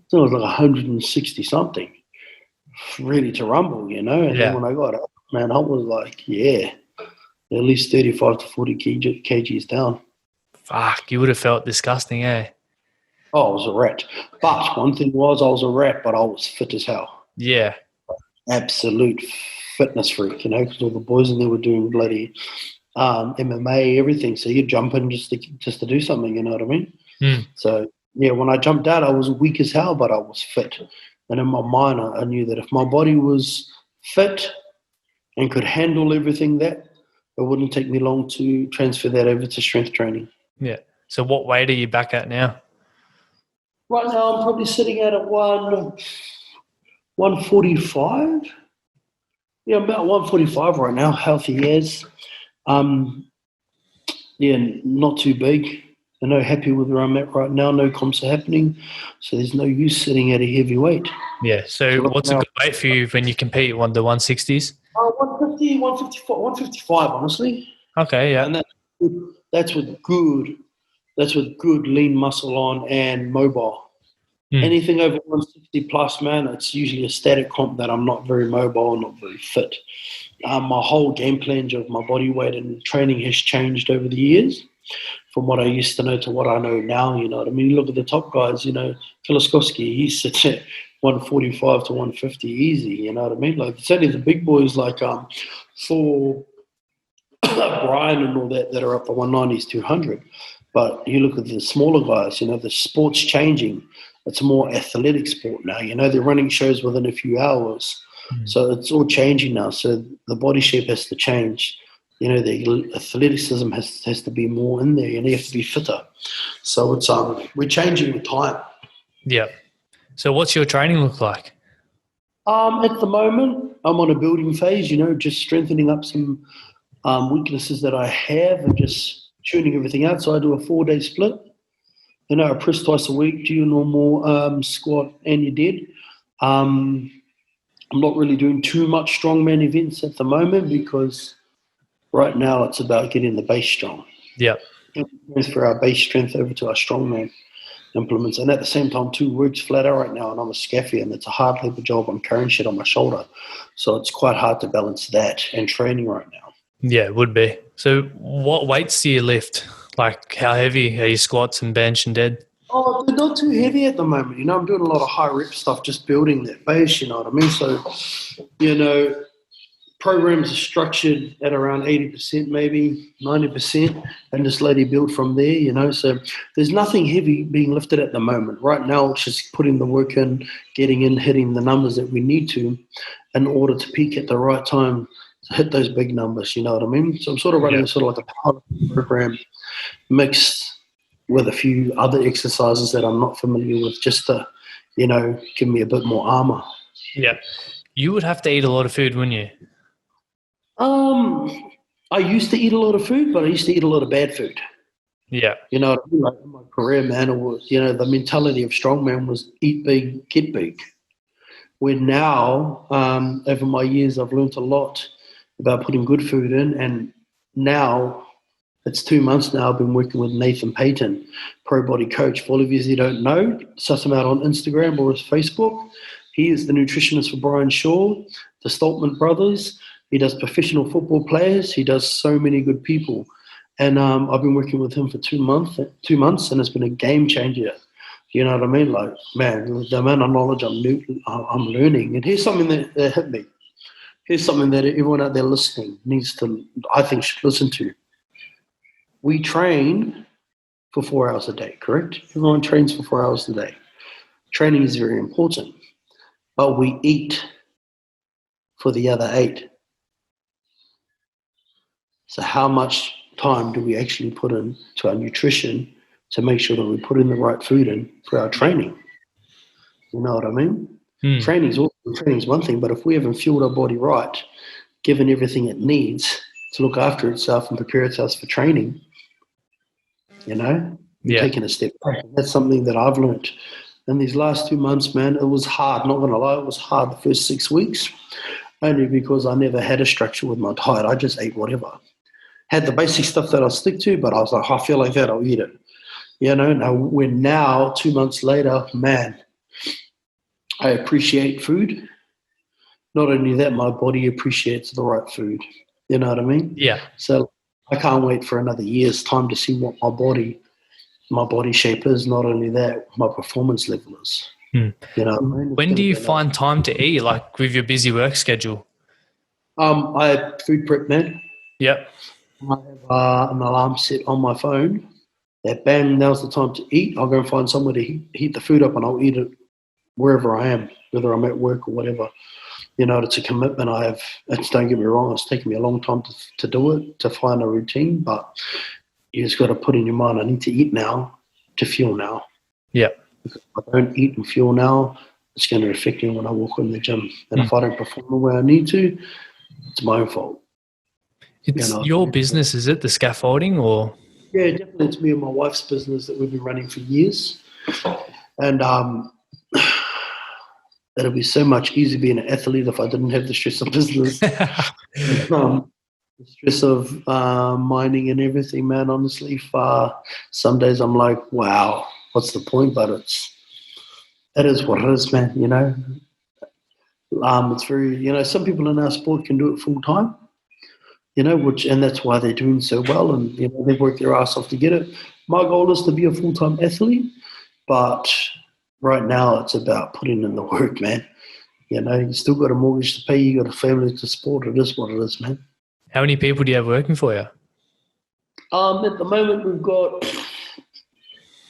So I was like 160 something, ready to rumble, you know. And then when I got up, man, I was like, at least 35 to 40 kgs down. Fuck, you would have felt disgusting, eh? Oh, I was a rat. But one thing was, I was a rat, but I was fit as hell. Yeah. Absolute fitness freak, you know, because all the boys in there were doing bloody MMA, everything. So you jump in just to do something, you know what I mean? So, yeah, when I jumped out, I was weak as hell, but I was fit. And in my mind, I knew that if my body was fit and could handle everything it wouldn't take me long to transfer that over to strength training. Yeah. So what weight are you back at now? Right now, I'm probably sitting at 145. Yeah, I'm about 145 right now, healthy as. Yeah, not too big. I'm not happy with where I'm at right now. No comps are happening, so there's no use sitting at a heavy weight. Yeah. So So what's a now, good weight for you when you compete on the 160s? 150, 155, honestly. Okay. Yeah. And that's with good, that's with good lean muscle on and mobile. Mm. Anything over 160 plus, man, it's usually a static comp that I'm not very mobile, not very fit. My whole game plan of my body weight and training has changed over the years from what I used to know to what I know now. You know what I mean? Look at the top guys. You know, Kiliskowski, he sits at 145 to 150 easy. You know what I mean? Like it's only the big boys like Thor, Brian, and all that are up to 190s, 200. But you look at the smaller guys. You know, the sport's changing. It's a more athletic sport now. You know, they're running shows within a few hours. So it's all changing now. So the body shape has to change. You know, the athleticism has to be more in there, and you have to be fitter. So it's we're changing with time. Yeah. So what's your training look like? At the moment, I'm on a building phase. You know, just strengthening up some weaknesses that I have, and just tuning everything out. So I do a 4-day split. You know, I press twice a week, do your normal squat and your dead. I'm not really doing too much strongman events at the moment because right now it's about getting the base strong. Yeah. Transfer our base strength over to our strongman implements. And at the same time, too, work's flat out right now, and I'm a scaffy, and it's a hard labor job. I'm carrying shit on my shoulder. So it's quite hard to balance that and training right now. Yeah, it would be. So what weights do you lift? Like how heavy are your squats and bench and dead? Oh, they're not too heavy at the moment. You know, I'm doing a lot of high rep stuff, just building that base, you know what I mean? So, you know, programs are structured at around 80%, maybe 90%, and just let it build from there, you know. So there's nothing heavy being lifted at the moment. Right now, it's just putting the work in, getting in, hitting the numbers that we need to in order to peak at the right time to hit those big numbers, you know what I mean? So I'm sort of running sort of like a power program mixed with a few other exercises that I'm not familiar with, just to, you know, give me a bit more armor. Yeah. You would have to eat a lot of food, wouldn't you? I used to eat a lot of food, but I used to eat a lot of bad food. Yeah. You know, like in my career, man, it was, you know, the mentality of strongman was eat big, get big. Where now, over my years, I've learned a lot about putting good food in, and now it's 2 months now. I've been working with Nathan Payton, pro body coach. For all of you who don't know, suss him out on Instagram or his Facebook. He is the nutritionist for Brian Shaw, the Stoltman brothers. He does professional football players. He does so many good people. And I've been working with him for 2 months, and it's been a game changer. You know what I mean? Like, man, the amount of knowledge I'm learning. And here's something that hit me. Here's something that everyone out there listening needs to, I think, should listen to. We train for 4 hours a day, correct? Everyone trains for 4 hours a day. Training is very important, but we eat for the other 8. So how much time do we actually put in to our nutrition to make sure that we put in the right food in for our training? You know what I mean? Training's one thing, but if we haven't fueled our body right, given everything it needs to look after itself and prepare itself for training, you know, we're taking a step back. That's something that I've learned. In these last 2 months, man, it was hard. Not going to lie, it was hard the first 6 weeks, only because I never had a structure with my diet. I just ate whatever. Had the basic stuff that I'll stick to, but I was like, I feel like that, I'll eat it. You know, now 2 months later, man, I appreciate food. Not only that, my body appreciates the right food. You know what I mean? Yeah. So I can't wait for another year's time to see what my body shape is. Not only that, my performance level is. You know what I mean? When do you find time to eat, like with your busy work schedule? I have food prep, man. Yep. I have an alarm set on my phone that, bam, now's the time to eat. I'll go and find somewhere to heat the food up, and I'll eat it wherever I am, whether I'm at work or whatever. You know, it's a commitment I have. Don't get me wrong, it's taken me a long time to do it, to find a routine, but you just got to put in your mind, I need to eat now to fuel now. Yeah. If I don't eat and fuel now, it's going to affect me when I walk in the gym. And if I don't perform the way I need to, it's my own fault. It's your business, is it, the scaffolding, or? Yeah, definitely. It's me and my wife's business that we've been running for years. And it'd be so much easier being an athlete if I didn't have the stress of business. The stress of mining and everything, man. Honestly, some days I'm like, wow, what's the point? But it is what it is, man. It's very, some people in our sport can do it full time. And that's why they're doing so well, and they work their ass off to get it. My goal is to be a full time athlete, but right now it's about putting in the work, man. You still got a mortgage to pay, you got a family to support. It is what it is, man. How many people do you have working for you? At the moment, we've got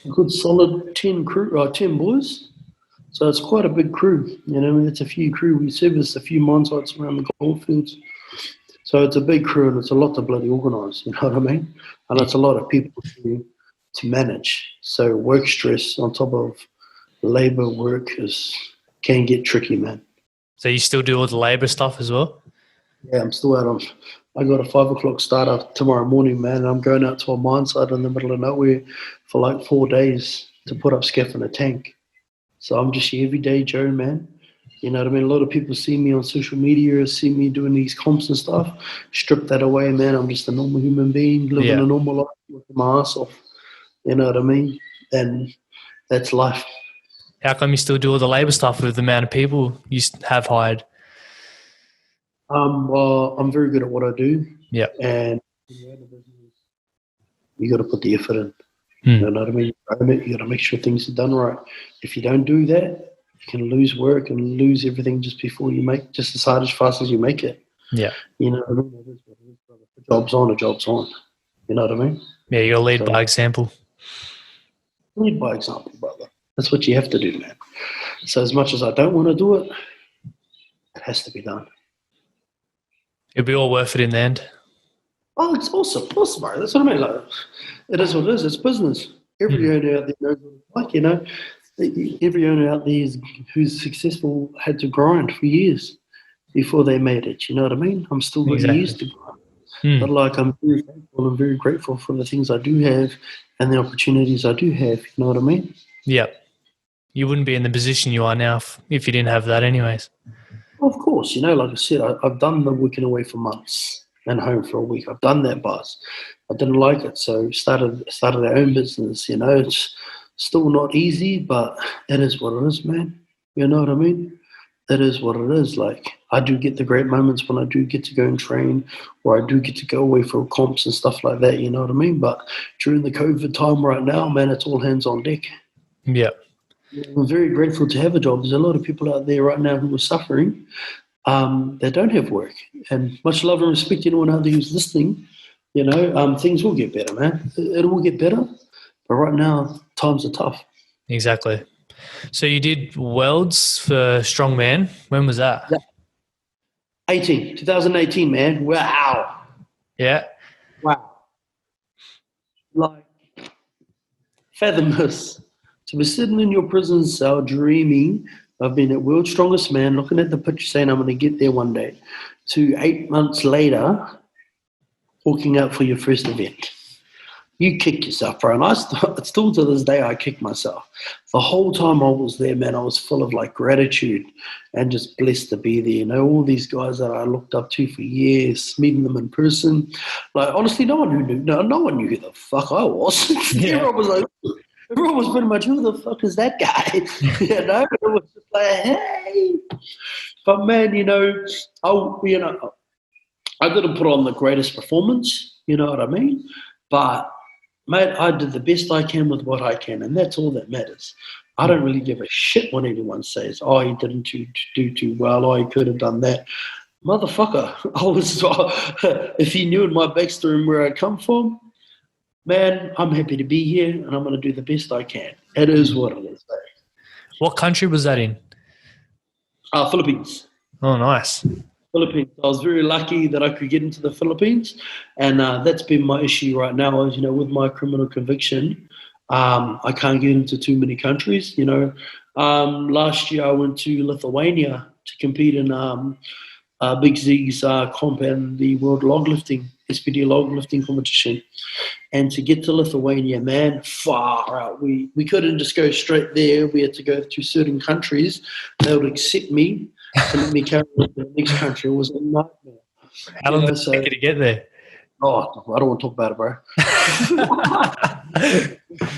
a good solid 10 boys. So it's quite a big crew. It's a few crew. We service a few mine sites around the gold fields. So it's a big crew and it's a lot to bloody organise, you know what I mean? And it's a lot of people to manage. So work stress on top of labour work can get tricky, man. So you still do all the labour stuff as well? Yeah, I'm still out on. I got a 5 o'clock starter tomorrow morning, man. And I'm going out to a mine site in the middle of nowhere for like 4 days to put up scaff in a tank. So I'm just your everyday Joe, man. You know what I mean? A lot of people see me on social media, see me doing these comps and stuff. Strip that away, man. I'm just a normal human being living a normal life, working my ass off. You know what I mean? And that's life. How come you still do all the labour stuff with the amount of people you have hired? Well, I'm very good at what I do. Yeah. And you got to put the effort in. You know what I mean? You got to make sure things are done right. If you don't do that, you can lose work and lose everything just as hard as fast as you make it. Yeah. You know what I mean? It is what it is, brother. If a job's on, a job's on. You know what I mean? Yeah, you got to lead by example. Lead by example, brother. That's what you have to do, man. So as much as I don't want to do it, it has to be done. It'll be all worth it in the end. Oh, it's awesome, bro. That's what I mean. Like, it is what it is. It's business. Every owner out there knows what it's like, Every owner out there who's successful had to grind for years before they made it. You know what I mean? I'm still got years to grind. But I'm very thankful and very grateful for the things I do have and the opportunities I do have. You know what I mean? Yeah. You wouldn't be in the position you are now if you didn't have that anyways. Well, of course. Like I said, I've done the working away for months and home for a week. I've done that, boss. I didn't like it, so started our own business. It's still not easy, but it is what it is, man. You know what I mean? It is what it is. Like, I do get the great moments when I do get to go and train, or I do get to go away for comps and stuff like that. You know what I mean? But during the COVID time right now, man, it's all hands on deck. Yeah. I'm very grateful to have a job. There's a lot of people out there right now who are suffering. They don't have work. And much love and respect to anyone out there who's listening. Things will get better, man. It will get better. But right now, times are tough. Exactly. So you did Worlds for Strongman. When was that? Yeah. 2018, man. Wow. Yeah. Wow. Like, fathom this. To be sitting in your prison cell dreaming of being the world's strongest man, looking at the picture saying, I'm going to get there one day, to 8 months later, walking out for your first event. You kick yourself, bro. And still to this day, I kick myself. The whole time I was there, man, I was full of gratitude and just blessed to be there. All these guys that I looked up to for years, meeting them in person. Honestly, no one knew who the fuck I was. Yeah. Everyone was pretty much, who the fuck is that guy? It was just like, hey. But man, I didn't put on the greatest performance, you know what I mean? But mate, I did the best I can with what I can, and that's all that matters. I don't really give a shit what anyone says. Oh, he didn't do too well. Oh, he could have done that. Motherfucker, if he knew in my backstory and where I come from, man, I'm happy to be here, and I'm going to do the best I can. It is what it is. What country was that in? Philippines. Oh, nice. Philippines. I was very lucky that I could get into the Philippines, and that's been my issue right now. Is with my criminal conviction, I can't get into too many countries. Last year I went to Lithuania to compete in Big Z's comp and the World Log Lifting, SPD Log Lifting competition. And to get to Lithuania, man, far out. We couldn't just go straight there. We had to go to certain countries. They would accept me and let me carry to the next country. It was a nightmare. How long did it take you to get there? Oh, I don't want to talk about it, bro.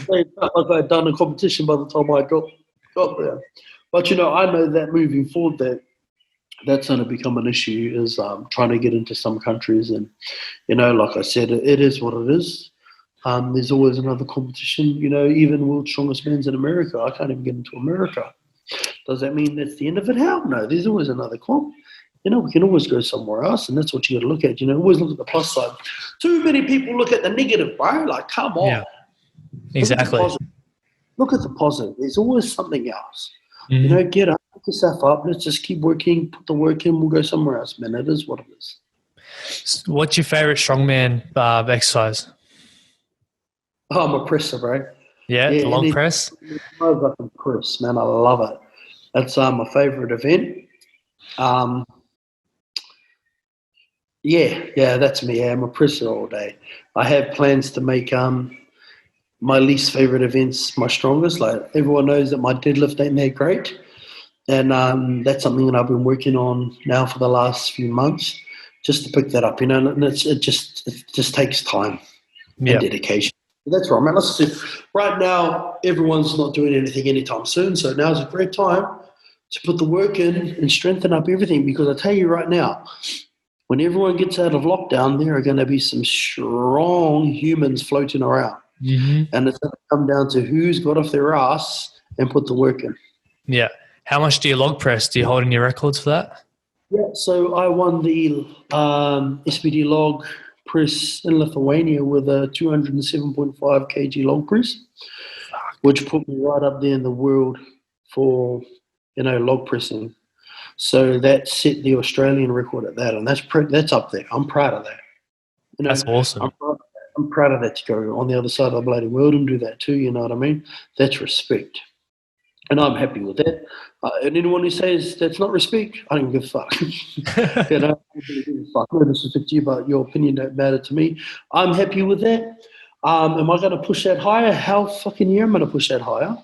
It felt like I'd done a competition by the time I got there. But, I know that moving forward that's going to become an issue is trying to get into some countries. And, like I said, it is what it is. There's always another competition. Even World's Strongest Man's in America. I can't even get into America. Does that mean that's the end of it? Hell no. There's always another comp. We can always go somewhere else, and that's what you got to look at. Always look at the plus side. Too many people look at the negative, bro. Like, come on. Yeah, exactly. Look at the positive. There's always something else. Mm-hmm. Get up, pick yourself up. Let's just keep working, put the work in. We'll go somewhere else, man. It is what it is. What's your favorite strongman exercise? Oh, I'm a presser, bro. Yeah, the log press? I fucking press, man. I love it. That's my favorite event. Yeah, that's me. I'm a presser all day. I have plans to make my least favorite events my strongest. Like, everyone knows that my deadlift ain't that great, and that's something that I've been working on now for the last few months, just to pick that up. And it just takes time and dedication. That's right, man. Let's see. Right now, everyone's not doing anything anytime soon, so now's a great time to put the work in and strengthen up everything. Because I tell you right now, when everyone gets out of lockdown, there are going to be some strong humans floating around. Mm-hmm. And it's going to come down to who's got off their ass and put the work in. Yeah. How much do you log press? Do you hold any records for that? Yeah, so I won the SPD log press in Lithuania with a 207.5 kg log press, which put me right up there in the world for, log pressing. So that set the Australian record at that, and that's up there. I'm proud of that. That's awesome. I'm proud of that to go on the other side of the bloody world and do that too, you know what I mean? That's respect. And I'm happy with that. And anyone who says that's not respect, I don't give a fuck. I don't give a fuck. No disrespect to you, but your opinion don't matter to me. I'm happy with that. Am I going to push that higher? Hell fucking yeah, I'm going to push that higher.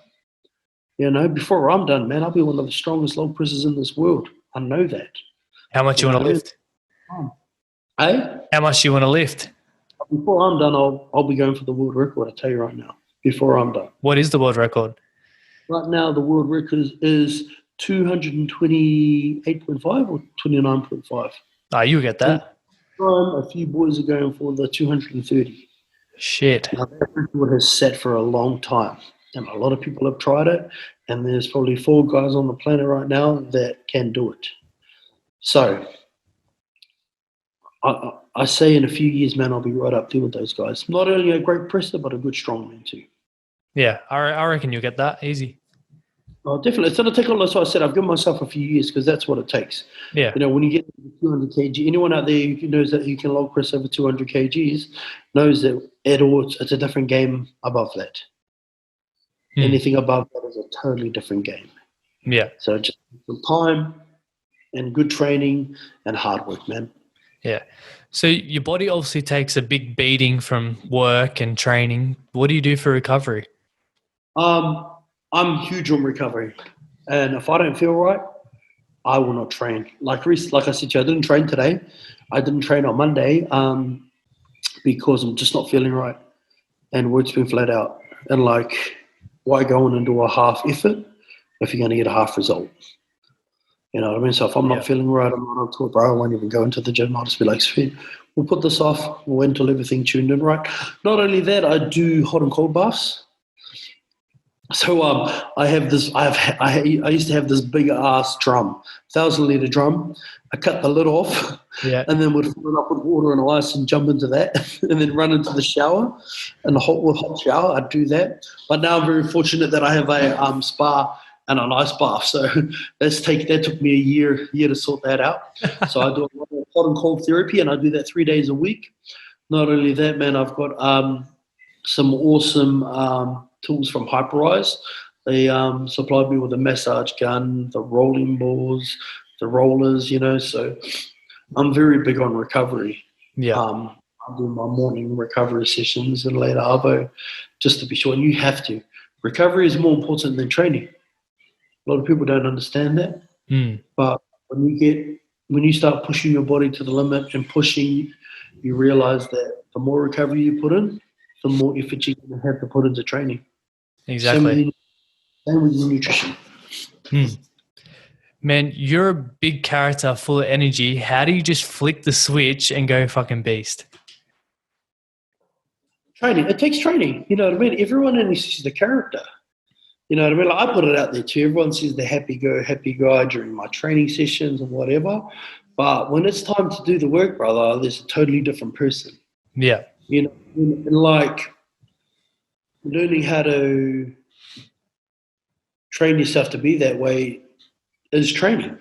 Before I'm done, man, I'll be one of the strongest log pressers in this world. I know that. How much you want to lift? How much you want to lift? Before I'm done, I'll be going for the world record, I tell you right now, before I'm done. What is the world record? Right now, the world record is 228.5 or 29.5. Oh, you get that. A few boys are going for the 230. Shit. Now, that record has sat for a long time, and a lot of people have tried it, and there's probably 4 guys on the planet right now that can do it. So I say in a few years, man, I'll be right up there with those guys. Not only a great presser, but a good strongman too. Yeah, I reckon you'll get that easy. Oh, definitely. It's going to take a lot. That's why I said I've given myself a few years because that's what it takes. Yeah. When you get to 200 kg, anyone out there who knows that you can log press over 200 kgs knows that it's a different game above that. Anything above that is a totally different game. Yeah. So just some time and good training and hard work, man. Yeah. So your body obviously takes a big beating from work and training. What do you do for recovery? I'm huge on recovery. And if I don't feel right, I will not train. Like I said to you, I didn't train today. I didn't train on Monday because I'm just not feeling right. And work's been flat out. And why go in and do a half effort if you're going to get a half result? You know what I mean? So if I'm not feeling right, I'm not up to it, bro. I won't even go into the gym. I'll just be like, sweet, we'll put this off. We'll wait until everything tuned in right. Not only that, I do hot and cold baths. So I have this. I used to have this big ass drum, 1,000-liter drum. I cut the lid off, and then would fill it up with water and ice and jump into that, and then run into the shower, and the hot shower. I'd do that. But now I'm very fortunate that I have a spa and an ice bath. So that took me a year to sort that out. So I do a lot of hot and cold therapy, and I do that 3 days a week. Not only that, man, I've got some awesome tools from Hyperize. They supplied me with a massage gun, the rolling balls, the rollers, so I'm very big on recovery. Yeah. I do my morning recovery sessions and later arvo just to be sure. And you have to. Recovery is more important than training. A lot of people don't understand that. But when you start pushing your body to the limit and pushing, you realize that the more recovery you put in, the more effort you're going to have to put into training. Exactly. Same with your nutrition. Man, you're a big character full of energy. How do you just flick the switch and go fucking beast? Training. It takes training. You know what I mean? Everyone only sees the character. You know what I mean? Like I put it out there too. Everyone sees the happy guy during my training sessions and whatever. But when it's time to do the work, brother, there's a totally different person. Yeah. And like learning how to train yourself to be that way is training.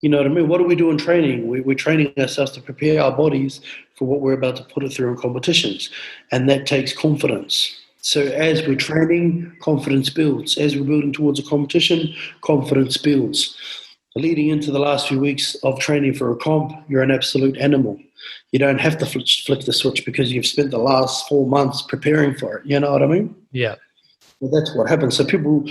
You know what I mean? What do we do in training? We're training ourselves to prepare our bodies for what we're about to put it through in competitions. And that takes confidence. So as we're training, confidence builds. As we're building towards a competition, confidence builds. Leading into the last few weeks of training for a comp, you're an absolute animal. You don't have to flick the switch because you've spent the last 4 months preparing for it. You know what I mean? Yeah. Well, that's what happens. So people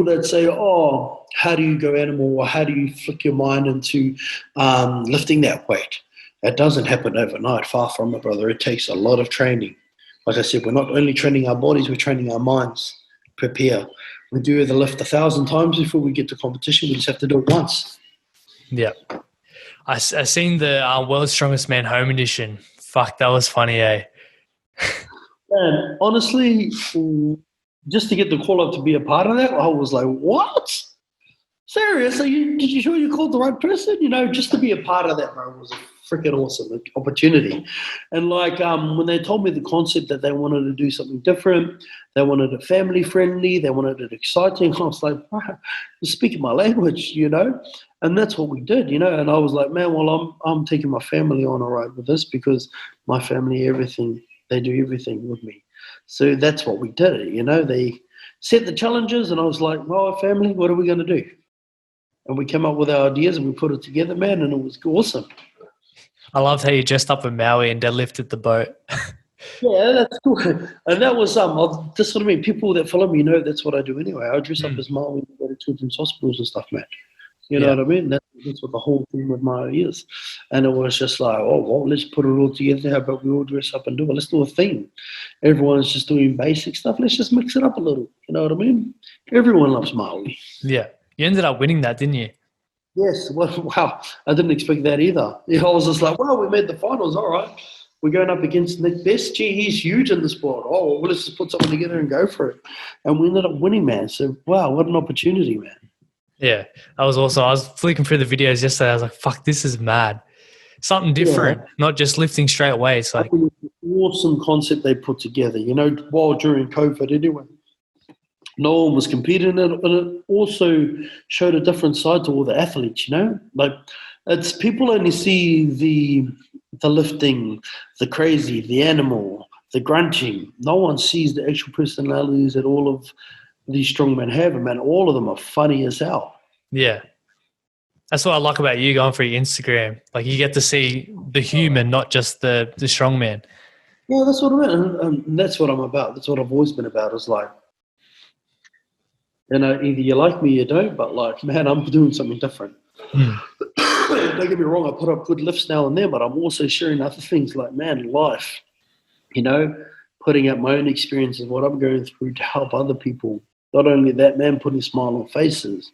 that say, oh, how do you go animal or how do you flick your mind into lifting that weight? That doesn't happen overnight. Far from it, brother. It takes a lot of training. Like I said, we're not only training our bodies, we're training our minds. Prepare. We do the lift 1,000 times before we get to competition. We just have to do it once. Yeah. I seen the World's Strongest Man Home Edition. Fuck, that was funny, eh? And honestly, just to get the call up to be a part of that, I was like, what? Seriously? Did you sure you called the right person? Just to be a part of that, bro, was a freaking awesome opportunity. And like when they told me the concept that they wanted to do something different, they wanted it family friendly, they wanted it exciting, I was like, bro, you're speaking my language, and that's what we did, and I was like, man, well, I'm taking my family on a ride with this because my family, everything, they do everything with me. So that's what we did, they set the challenges and I was like, well, family, what are we going to do? And we came up with our ideas and we put it together, man, and it was awesome. I loved how you dressed up in Maui and deadlifted the boat. Yeah, that's cool. And that was that's what I mean. People that follow me know that's what I do anyway. I dress up as Maui and go to children's hospitals and stuff, man. You know what I mean? That's what the whole thing with Maui is. And it was just like, oh, well, let's put it all together. How about we all dress up and do it? Let's do a theme. Everyone's just doing basic stuff. Let's just mix it up a little. You know what I mean? Everyone loves Maui. Yeah. You ended up winning that, didn't you? Yes. Well, wow. I didn't expect that either. I was just like, well, we made the finals. All right. We're going up against Nick Best. Gee, he's huge in the sport. Oh, well, let's just put something together and go for it. And we ended up winning, man. So, wow, what an opportunity, man. Yeah, that was awesome. I was flicking through the videos yesterday. I was like, fuck, this is mad. Something different, not just lifting straight away. It's like, an awesome concept they put together, while during COVID anyway. No one was competing, and it also showed a different side to all the athletes, Like, it's people only see the lifting, the crazy, the animal, the grunting. No one sees the actual personalities that all of these strongmen have, and man, all of them are funny as hell. Yeah. That's what I like about you going for your Instagram. Like, you get to see the human, not just the strongman. Yeah, that's what I mean. And that's what I'm about. That's what I've always been about, is like, either you like me or you don't, but like, man, I'm doing something different. Don't get me wrong, I put up good lifts now and then, but I'm also sharing other things like, man, life, putting out my own experiences, what I'm going through to help other people. Not only that, man, putting a smile on faces.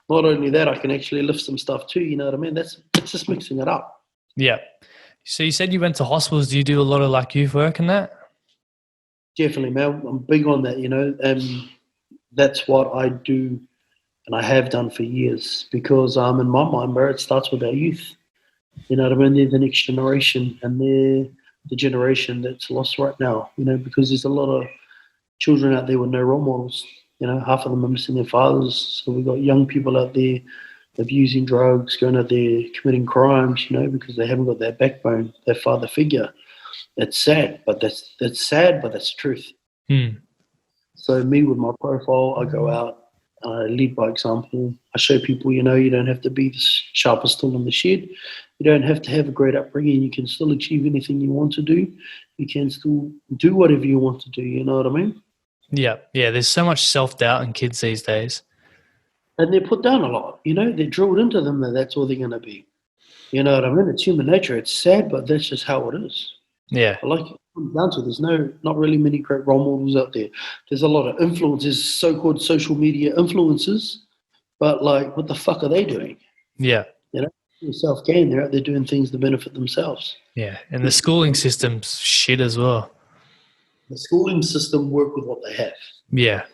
Not only that, I can actually lift some stuff too, you know what I mean? It's just mixing it up. Yeah. So you said you went to hospitals. Do you do a lot of like youth work and that? Definitely, man. I'm big on that, and that's what I do and I have done for years because in my mind, bro, it starts with our youth. You know what I mean? They're the next generation and they're the generation that's lost right now, because there's a lot of children out there with no role models. Half of them are missing their fathers. So we've got young people out there abusing drugs, going out there committing crimes, because they haven't got that backbone, that father figure. That's sad, but that's sad, but that's the truth. So me with my profile, I go out I lead by example. I show people, you don't have to be the sharpest tool in the shed. You don't have to have a great upbringing. You can still achieve anything you want to do. You can still do whatever you want to do. You know what I mean? Yeah. There's so much self-doubt in kids these days. And they're put down a lot. They're drilled into them that that's all they're going to be. You know what I mean? It's human nature. It's sad, but that's just how it is. Yeah. But like it comes down to, there's not really many great role models out there. There's a lot of influencers, so-called social media influencers, but like, what the fuck are they doing? Yeah. Self-gain. They're out there doing things to benefit themselves. Yeah. And the schooling system's shit as well. The schooling system work with what they have. Yeah.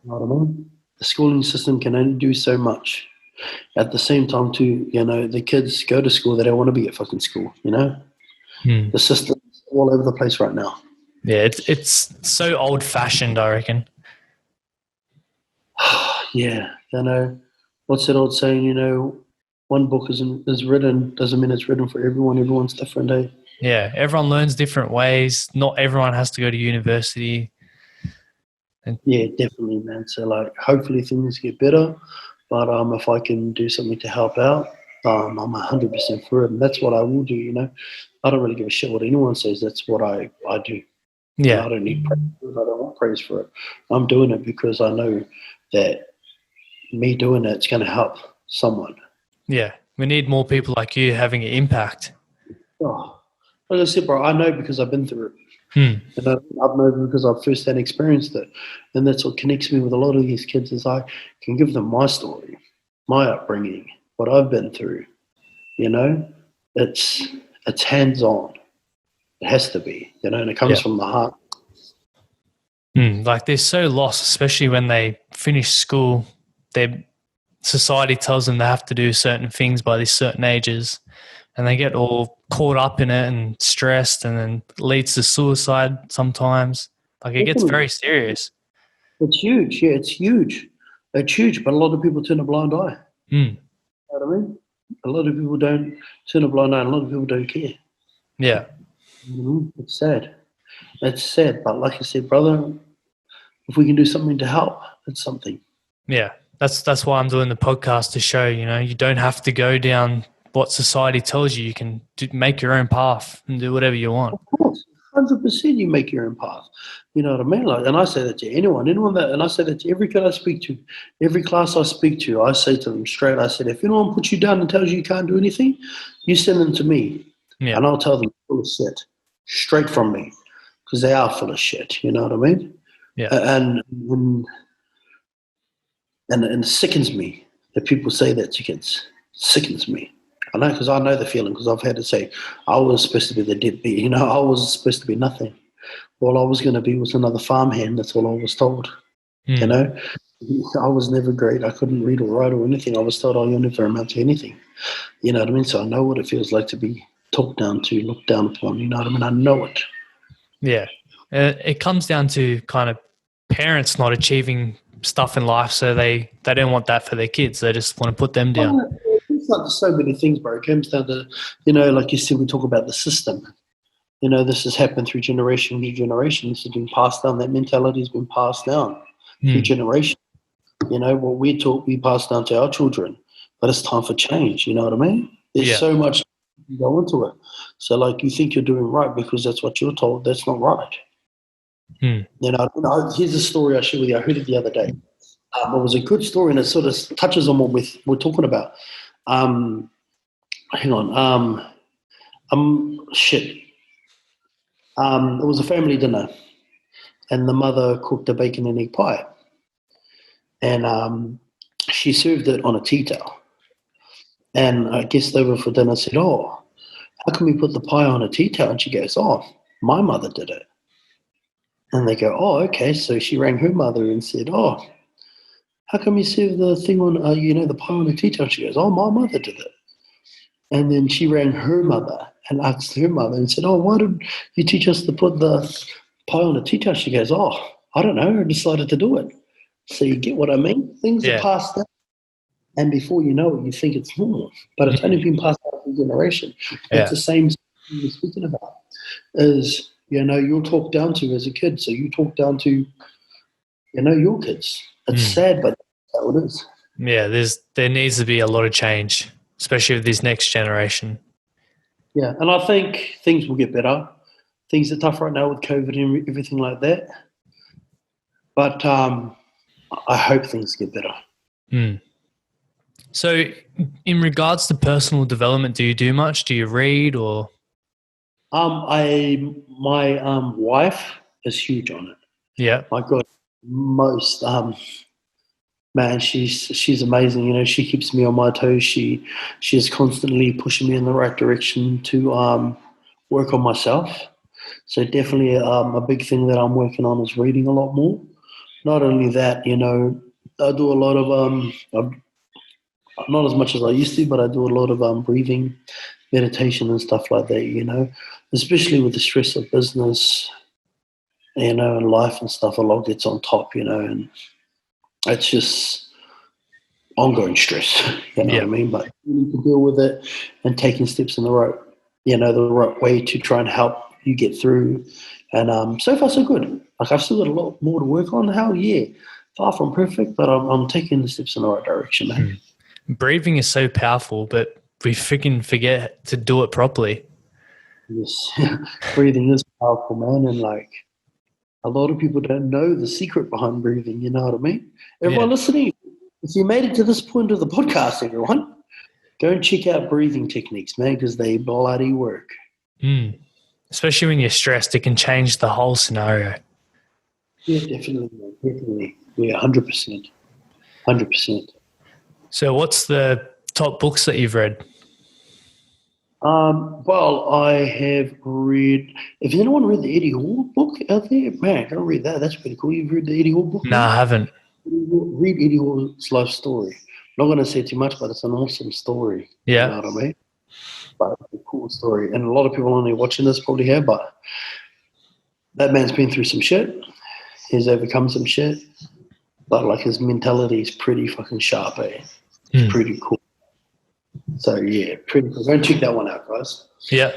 You know what I mean? The schooling system can only do so much. At the same time, too, the kids go to school. They don't want to be at fucking school, The system's all over the place right now. Yeah, it's so old-fashioned, I reckon. Yeah, what's that old saying, one book is written, doesn't mean it's written for everyone. Everyone's different, eh? Yeah, everyone learns different ways. Not everyone has to go to university. Yeah, definitely, man. So, like, hopefully things get better. But if I can do something to help out, I'm 100% for it. And that's what I will do, I don't really give a shit what anyone says. That's what I do. Yeah. I don't need praise for it. I don't want praise for it. I'm doing it because I know that me doing it's going to help someone. Yeah. We need more people like you having an impact. Oh, like I said, bro, I know because I've been through it. And I've known because I've firsthand experienced it. And that's what connects me with a lot of these kids is I can give them my story, my upbringing, what I've been through. It's hands-on. It has to be, and it comes from the heart. Like they're so lost, especially when they finish school. Their society tells them they have to do certain things by these certain ages. And they get all caught up in it and stressed, and then leads to suicide sometimes. Like it gets very serious. It's huge. Yeah, it's huge. It's huge, but a lot of people turn a blind eye. You know what I mean? A lot of people don't turn a blind eye, and a lot of people don't care. Yeah. It's sad. It's sad, but like I said, brother, if we can do something to help, it's something. Yeah, that's why I'm doing the podcast to show, you don't have to go down what society tells you. You can make your own path and do whatever you want. Of course, 100% you make your own path. You know what I mean? And I say that to anyone and I say that to every kid I speak to, every class I speak to, I say to them straight, I said, if anyone puts you down and tells you can't do anything, you send them to me. Yeah. And I'll tell them full of shit, straight from me, because they are full of shit. You know what I mean? Yeah. And it sickens me that people say that to kids. It sickens me. I know, because I know the feeling, because I've had to say, I was supposed to be the deadbeat. I was supposed to be nothing. All I was going to be was another farmhand. That's all I was told. I was never great. I couldn't read or write or anything. I was told, you'll never amount to anything. You know what I mean? So I know what it feels like to be talked down to, looked down upon. You know what I mean? I know it. Yeah. It comes down to kind of parents not achieving stuff in life, so they don't want that for their kids. They just want to put them down. It's like so many things, bro. It comes down to, like you said, we talk about the system. This has happened through generation to generation. This has been passed down. That mentality has been passed down through generations. What we're taught, we pass down to our children. But it's time for change. You know what I mean? There's so much you go into it. So, like, you think you're doing right because that's what you're told. That's not right. Here's a story I shared with you. I heard it the other day. It was a good story, and it sort of touches on what we're talking about. Hang on. Shit. It was a family dinner, and the mother cooked a bacon and egg pie, and she served it on a tea towel. And a guest over for dinner said, "Oh, how can we put the pie on a tea towel?" And she goes, "Oh, my mother did it." And they go, "Oh, okay." So she rang her mother and said, "Oh, how come you serve the thing on, the pie on a tea towel?" She goes, "Oh, my mother did it." And then she rang her mother and asked her mother and said, "Oh, why did you teach us to put the pie on a tea towel?" She goes, "Oh, I don't know. I decided to do it." So you get what I mean? Things are passed down. And before you know it, you think it's normal. But it's only been passed down through generation. It's the same thing you're speaking about. Is, you're talked down to as a kid. So you talk down to, your kids. It's sad, but that what it is. Yeah, there needs to be a lot of change, especially with this next generation. Yeah, and I think things will get better. Things are tough right now with COVID and everything like that. But I hope things get better. Mm. So in regards to personal development, do you do much? Do you read or? My wife is huge on it. Yeah. My God, most man, she's amazing. You know, she keeps me on my toes. She is constantly pushing me in the right direction to work on myself. So definitely a big thing that I'm working on is reading a lot more. Not only that, you know, I do a lot of not as much as I used to, but I do a lot of breathing, meditation, and stuff like that. You know, especially with the stress of business, you know, and life and stuff. A lot gets on top, you know, and it's just ongoing stress. You know what I mean? But you need to deal with it and taking steps in the right, you know, the right way to try and help you get through. And so far, so good. Like I've still got a lot more to work on. Hell yeah, far from perfect, but I'm taking the steps in the right direction, man. Breathing is so powerful, but we freaking forget to do it properly. Yes, breathing is powerful, man, and like a lot of people don't know the secret behind breathing. You know what I mean? Everyone listening, if you made it to this point of the podcast, everyone, go and check out breathing techniques, man, because they bloody work. Especially when you're stressed, it can change the whole scenario. Yeah, definitely, man. Definitely. Yeah, 100%. 100%. So what's the top books that you've read? Well, I have read. If anyone read the Eddie Hall book out there, man, go read that. That's pretty cool. You've read the Eddie Hall book? No, I haven't. Read Eddie Hall's life story. I'm not going to say too much, but it's an awesome story. Yeah. You know what I mean? But it's a cool story. And a lot of people only watching this probably have, but that man's been through some shit. He's overcome some shit. But like his mentality is pretty fucking sharp, eh? It's pretty cool. So yeah, pretty cool. Go and check that one out, guys. Yeah.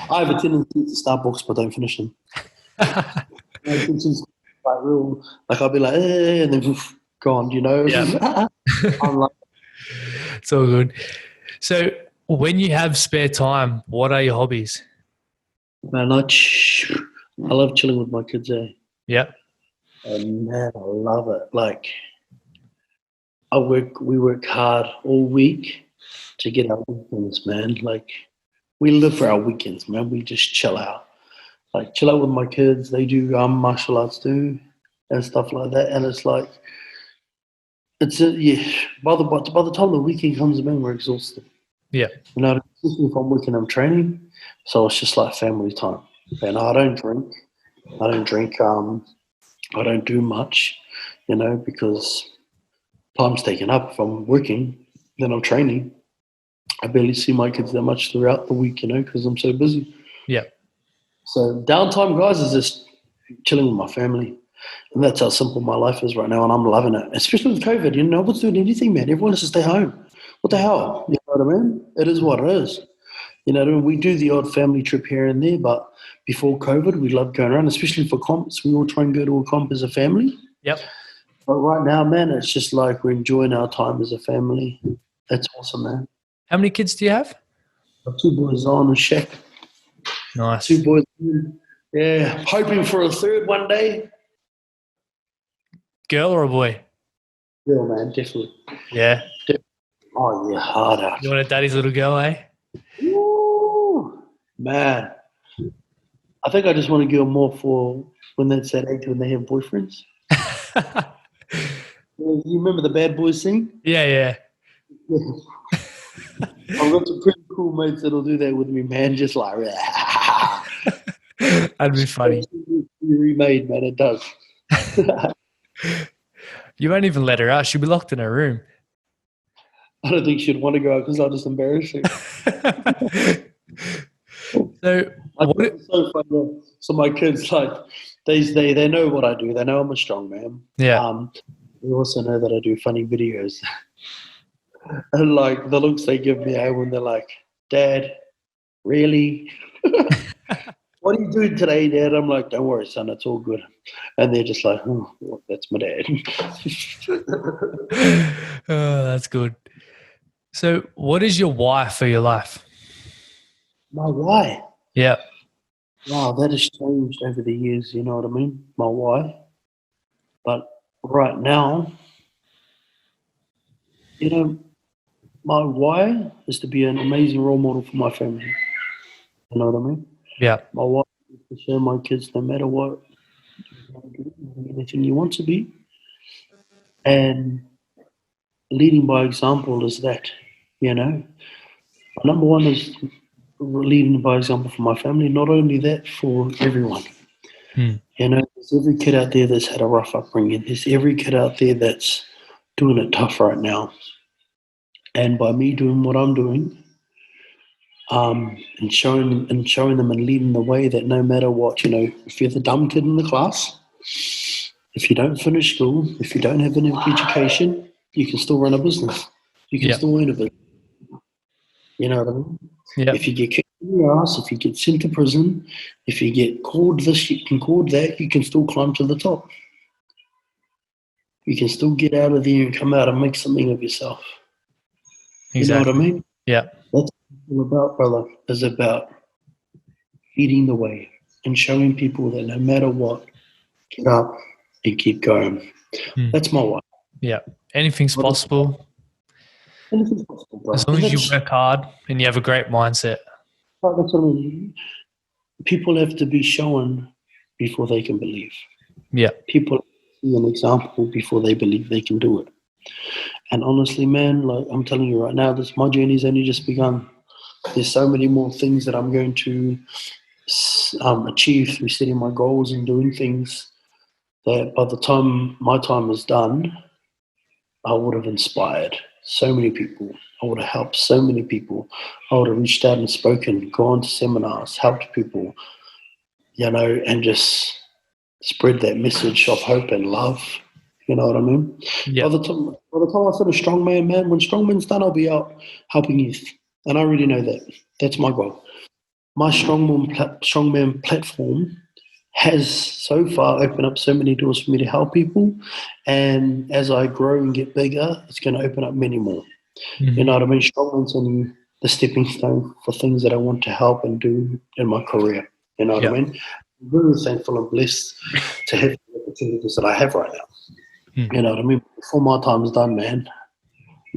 I have a tendency to start books but don't finish them. Like real, like I'll be like, and then gone, you know. Yeah. I'm like, it's all good. So when you have spare time, what are your hobbies? man, I love chilling with my kids, eh? Yeah. And man, I love it. Like we work hard all week to get our weekends, man. Like we live for our weekends, man. We just chill out. Like chill out with my kids. They do martial arts too and stuff like that. And it's like, yeah. By the time the weekend comes, man, we're exhausted. Yeah. You know, if I'm working, I'm training, so it's just like family time. And I don't drink. I don't do much, you know, because time's taken up. If I'm working, then I'm training. I barely see my kids that much throughout the week, you know, because I'm so busy. Yeah. So downtime, guys, is just chilling with my family. And that's how simple my life is right now, and I'm loving it. Especially with COVID, you know, nobody's doing anything, man. Everyone has to stay home. What the hell? You know what I mean? It is what it is. You know what I mean? We do the odd family trip here and there, but before COVID, we loved going around, especially for comps. We all try and go to a comp as a family. Yep. But right now, man, it's just like we're enjoying our time as a family. That's awesome, man. How many kids do you have? Got 2 boys on and Shaq. Nice. 2 boys. Yeah, hoping for a third one day. Girl or a boy? Girl, man, definitely. Yeah. Oh, yeah, hard out. You want a daddy's little girl, eh? Woo, man. I think I just want a girl more for when that's that age when they have boyfriends. You remember the Bad Boys scene? Yeah. I've got some pretty cool mates that'll do that with me, man. Just like, that'd be funny. Remade, man. It does. You won't even let her out. She'll be locked in her room. I don't think she'd want to go out because I'll just embarrass her. So funny. So my kids, like, they know what I do. They know I'm a strong man. Yeah. They also know that I do funny videos. And like the looks they give me when they're like, Dad, really? what are you doing today, Dad? I'm like, don't worry, son, it's all good. And they're just like, oh, well, that's my dad. Oh, that's good. So, what is your why for your life? My why? Yeah. Wow, that has changed over the years, you know what I mean? My why. But right now, you know, my why is to be an amazing role model for my family. You know what I mean? Yeah. My why is to show my kids no matter what, anything you want to be. And leading by example is that, you know. Number one is leading by example for my family. Not only that, for everyone. Hmm. You know, there's every kid out there that's had a rough upbringing. There's every kid out there that's doing it tough right now. And by me doing what I'm doing, and showing them and leading the way that no matter what, you know, if you're the dumb kid in the class, if you don't finish school, if you don't have an education, you can still run a business. You can Yeah. still own a business. You know what I mean? Yeah. If you get kicked in the ass, if you get sent to prison, if you get called this, you can called that, you can still climb to the top. You can still get out of there and come out and make something of yourself. You know what I Exactly. mean? Yeah. That's what it's all about, brother, is about leading the way and showing people that no matter what, get up and keep going. Hmm. That's my way. Yeah. Anything's possible Anything's possible, as bro. long And as you that's work hard and you have a great mindset. what I mean. People have to be shown before they can believe. Yeah. People see an example before they believe they can do it. And honestly, man, like I'm telling you right now, my journey's only just begun. There's so many more things that I'm going to achieve through setting my goals and doing things that by the time my time is done, I would have inspired so many people. I would have helped so many people. I would have reached out and spoken, gone to seminars, helped people, you know, and just spread that message of hope and love. You know what I mean? Yeah. By the time I finish Strongman, man, when Strongman's done, I'll be out helping youth. And I already know that. That's my goal. My Strongman platform has so far opened up so many doors for me to help people. And as I grow and get bigger, it's going to open up many more. Mm-hmm. You know what I mean? Strongman's only the stepping stone for things that I want to help and do in my career. You know what I mean? I'm very thankful and blessed to have the opportunities that I have right now. You know what I mean? Before my time's done, man,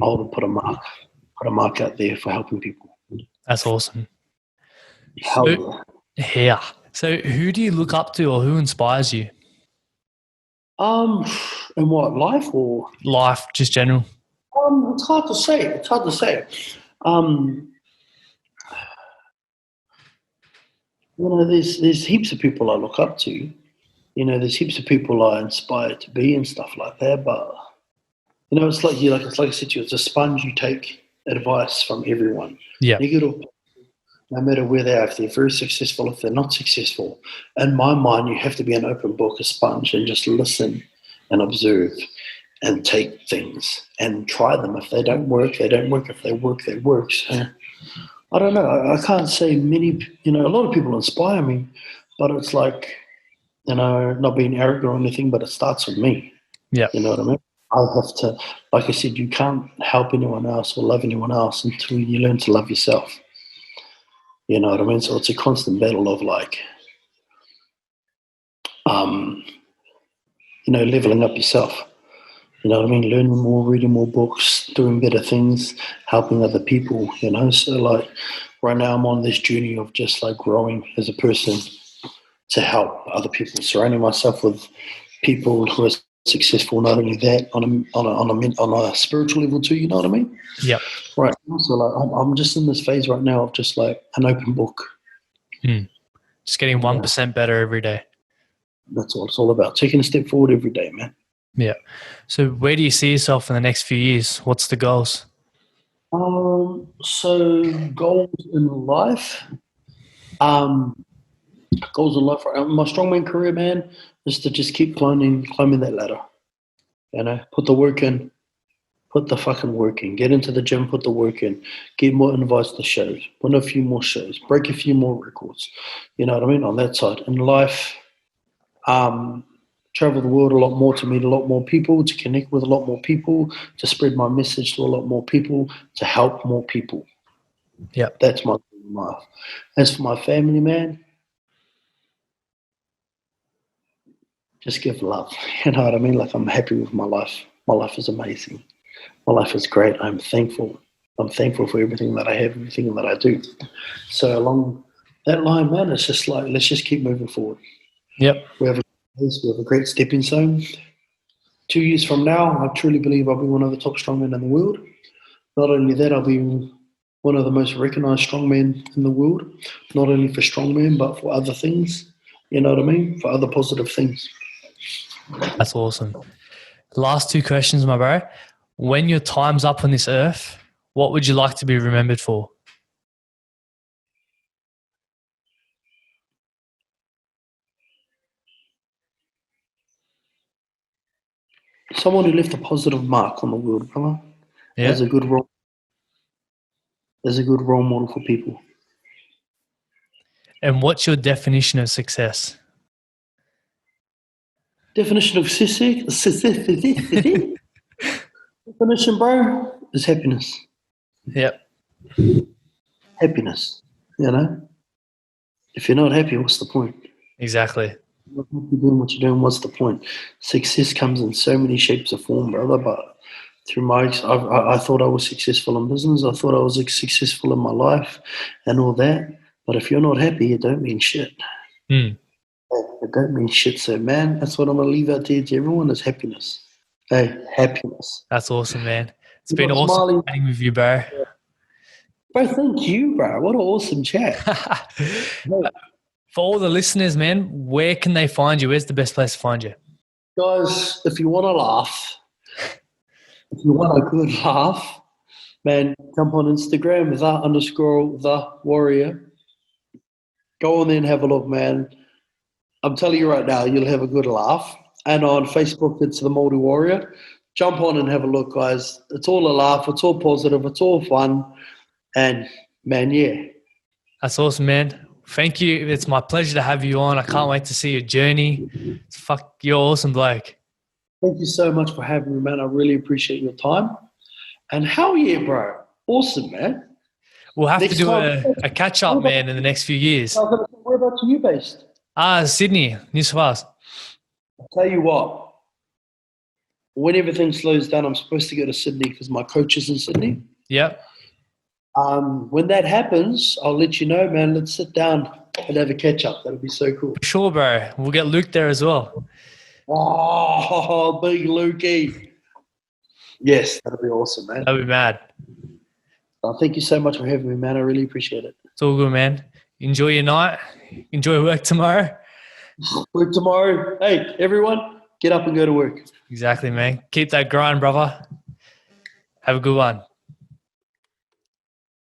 I would put a mark out there for helping people. That's awesome. Hell yeah. Yeah. So who do you look up to or who inspires you? In what, life or Life, just general. it's hard to say. It's hard to say. You know, there's heaps of people I look up to. You know, there's heaps of people I inspire to be and stuff like that. But you know, it's like I said to you, it's a sponge. You take advice from everyone. Yeah. Negative, no matter where they are, if they're very successful, if they're not successful. In my mind, you have to be an open book, a sponge, and just listen and observe and take things and try them. If they don't work, they don't work. If they work, they work. So, I don't know. I can't say many, you know, a lot of people inspire me, but it's like, you know, not being arrogant or anything, but it starts with me. Yeah. You know what I mean? I have to, like I said, you can't help anyone else or love anyone else until you learn to love yourself. You know what I mean? So it's a constant battle of like, you know, leveling up yourself. You know what I mean? Learning more, reading more books, doing better things, helping other people, you know? So like right now I'm on this journey of just like growing as a person to help other people, surrounding myself with people who are successful, not only that, on a spiritual level too, you know what I mean? Yeah. Right. So like I'm just in this phase right now of just like an open book. Just getting 1% better every day. That's what it's all about. Taking a step forward every day, man. Yeah. So where do you see yourself in the next few years? What's the goals? So goals in life. Goals in life. My strongman career, man, is to just keep climbing that ladder. You know, put the work in, Put the fucking work in. Get into the gym, put the work in. Get more invites to shows. Win a few more shows. Break a few more records. You know what I mean? On that side. In life, travel the world a lot more to meet a lot more people, to connect with a lot more people, to spread my message to a lot more people, to help more people. Yeah. That's my goal in life. As for my family, man, just give love. You know what I mean? Like, I'm happy with my life. My life is amazing. My life is great. I'm thankful. I'm thankful for everything that I have, everything that I do. So along that line, man, it's just like, let's just keep moving forward. Yep. We have a great stepping stone. 2 years from now, I truly believe I'll be one of the top strongmen in the world. Not only that, I'll be one of the most recognized strongmen in the world, not only for strongmen, but for other things. You know what I mean? For other positive things. That's awesome. Last two questions, my bro. When your time's up on this earth, what would you like to be remembered for? Someone who left a positive mark on the world, brother. Yeah. As a good role model for people. And what's your definition of success? Definition of success, definition, bro, is happiness. Yep. Happiness, you know? If you're not happy, what's the point? Exactly. If you're doing what you're doing, what's the point? Success comes in so many shapes or form, brother, but through I thought I was successful in business. I thought I was successful in my life and all that. But if you're not happy, it don't mean shit. Mm. It don't mean shit. So, man, that's what I'm going to leave out there to everyone is happiness. Hey, happiness. That's awesome, man. It's You're been not awesome smiling. chatting with you, bro. Bro, thank you, bro. What an awesome chat. For all the listeners, man, where can they find you? Where's the best place to find you? Guys, if you want to laugh, if you want a good laugh, man, jump on Instagram, _the_warrior. Go on there and have a look, man. I'm telling you right now, you'll have a good laugh. And on Facebook, it's the Māori Warrior. Jump on and have a look, guys. It's all a laugh. It's all positive. It's all fun. And, man, yeah. That's awesome, man. Thank you. It's my pleasure to have you on. I can't wait to see your journey. Fuck, you're awesome, bloke. Thank you so much for having me, man. I really appreciate your time. And hell yeah, bro. Awesome, man. We'll have Next to do time- a catch-up, man, in the next few years. Whereabouts are you based? Sydney, New South Wales. I'll tell you what. When everything slows down, I'm supposed to go to Sydney because my coach is in Sydney. Yep. When that happens, I'll let you know, man. Let's sit down and have a catch-up. That'll be so cool. Sure, bro. We'll get Luke there as well. Oh, big Lukey. Yes, that'll be awesome, man. That'll be mad. Thank you so much for having me, man. I really appreciate it. It's all good, man. Enjoy your night. Enjoy work tomorrow. Work tomorrow. Hey, everyone, get up and go to work. Exactly, man. Keep that grind, brother. Have a good one.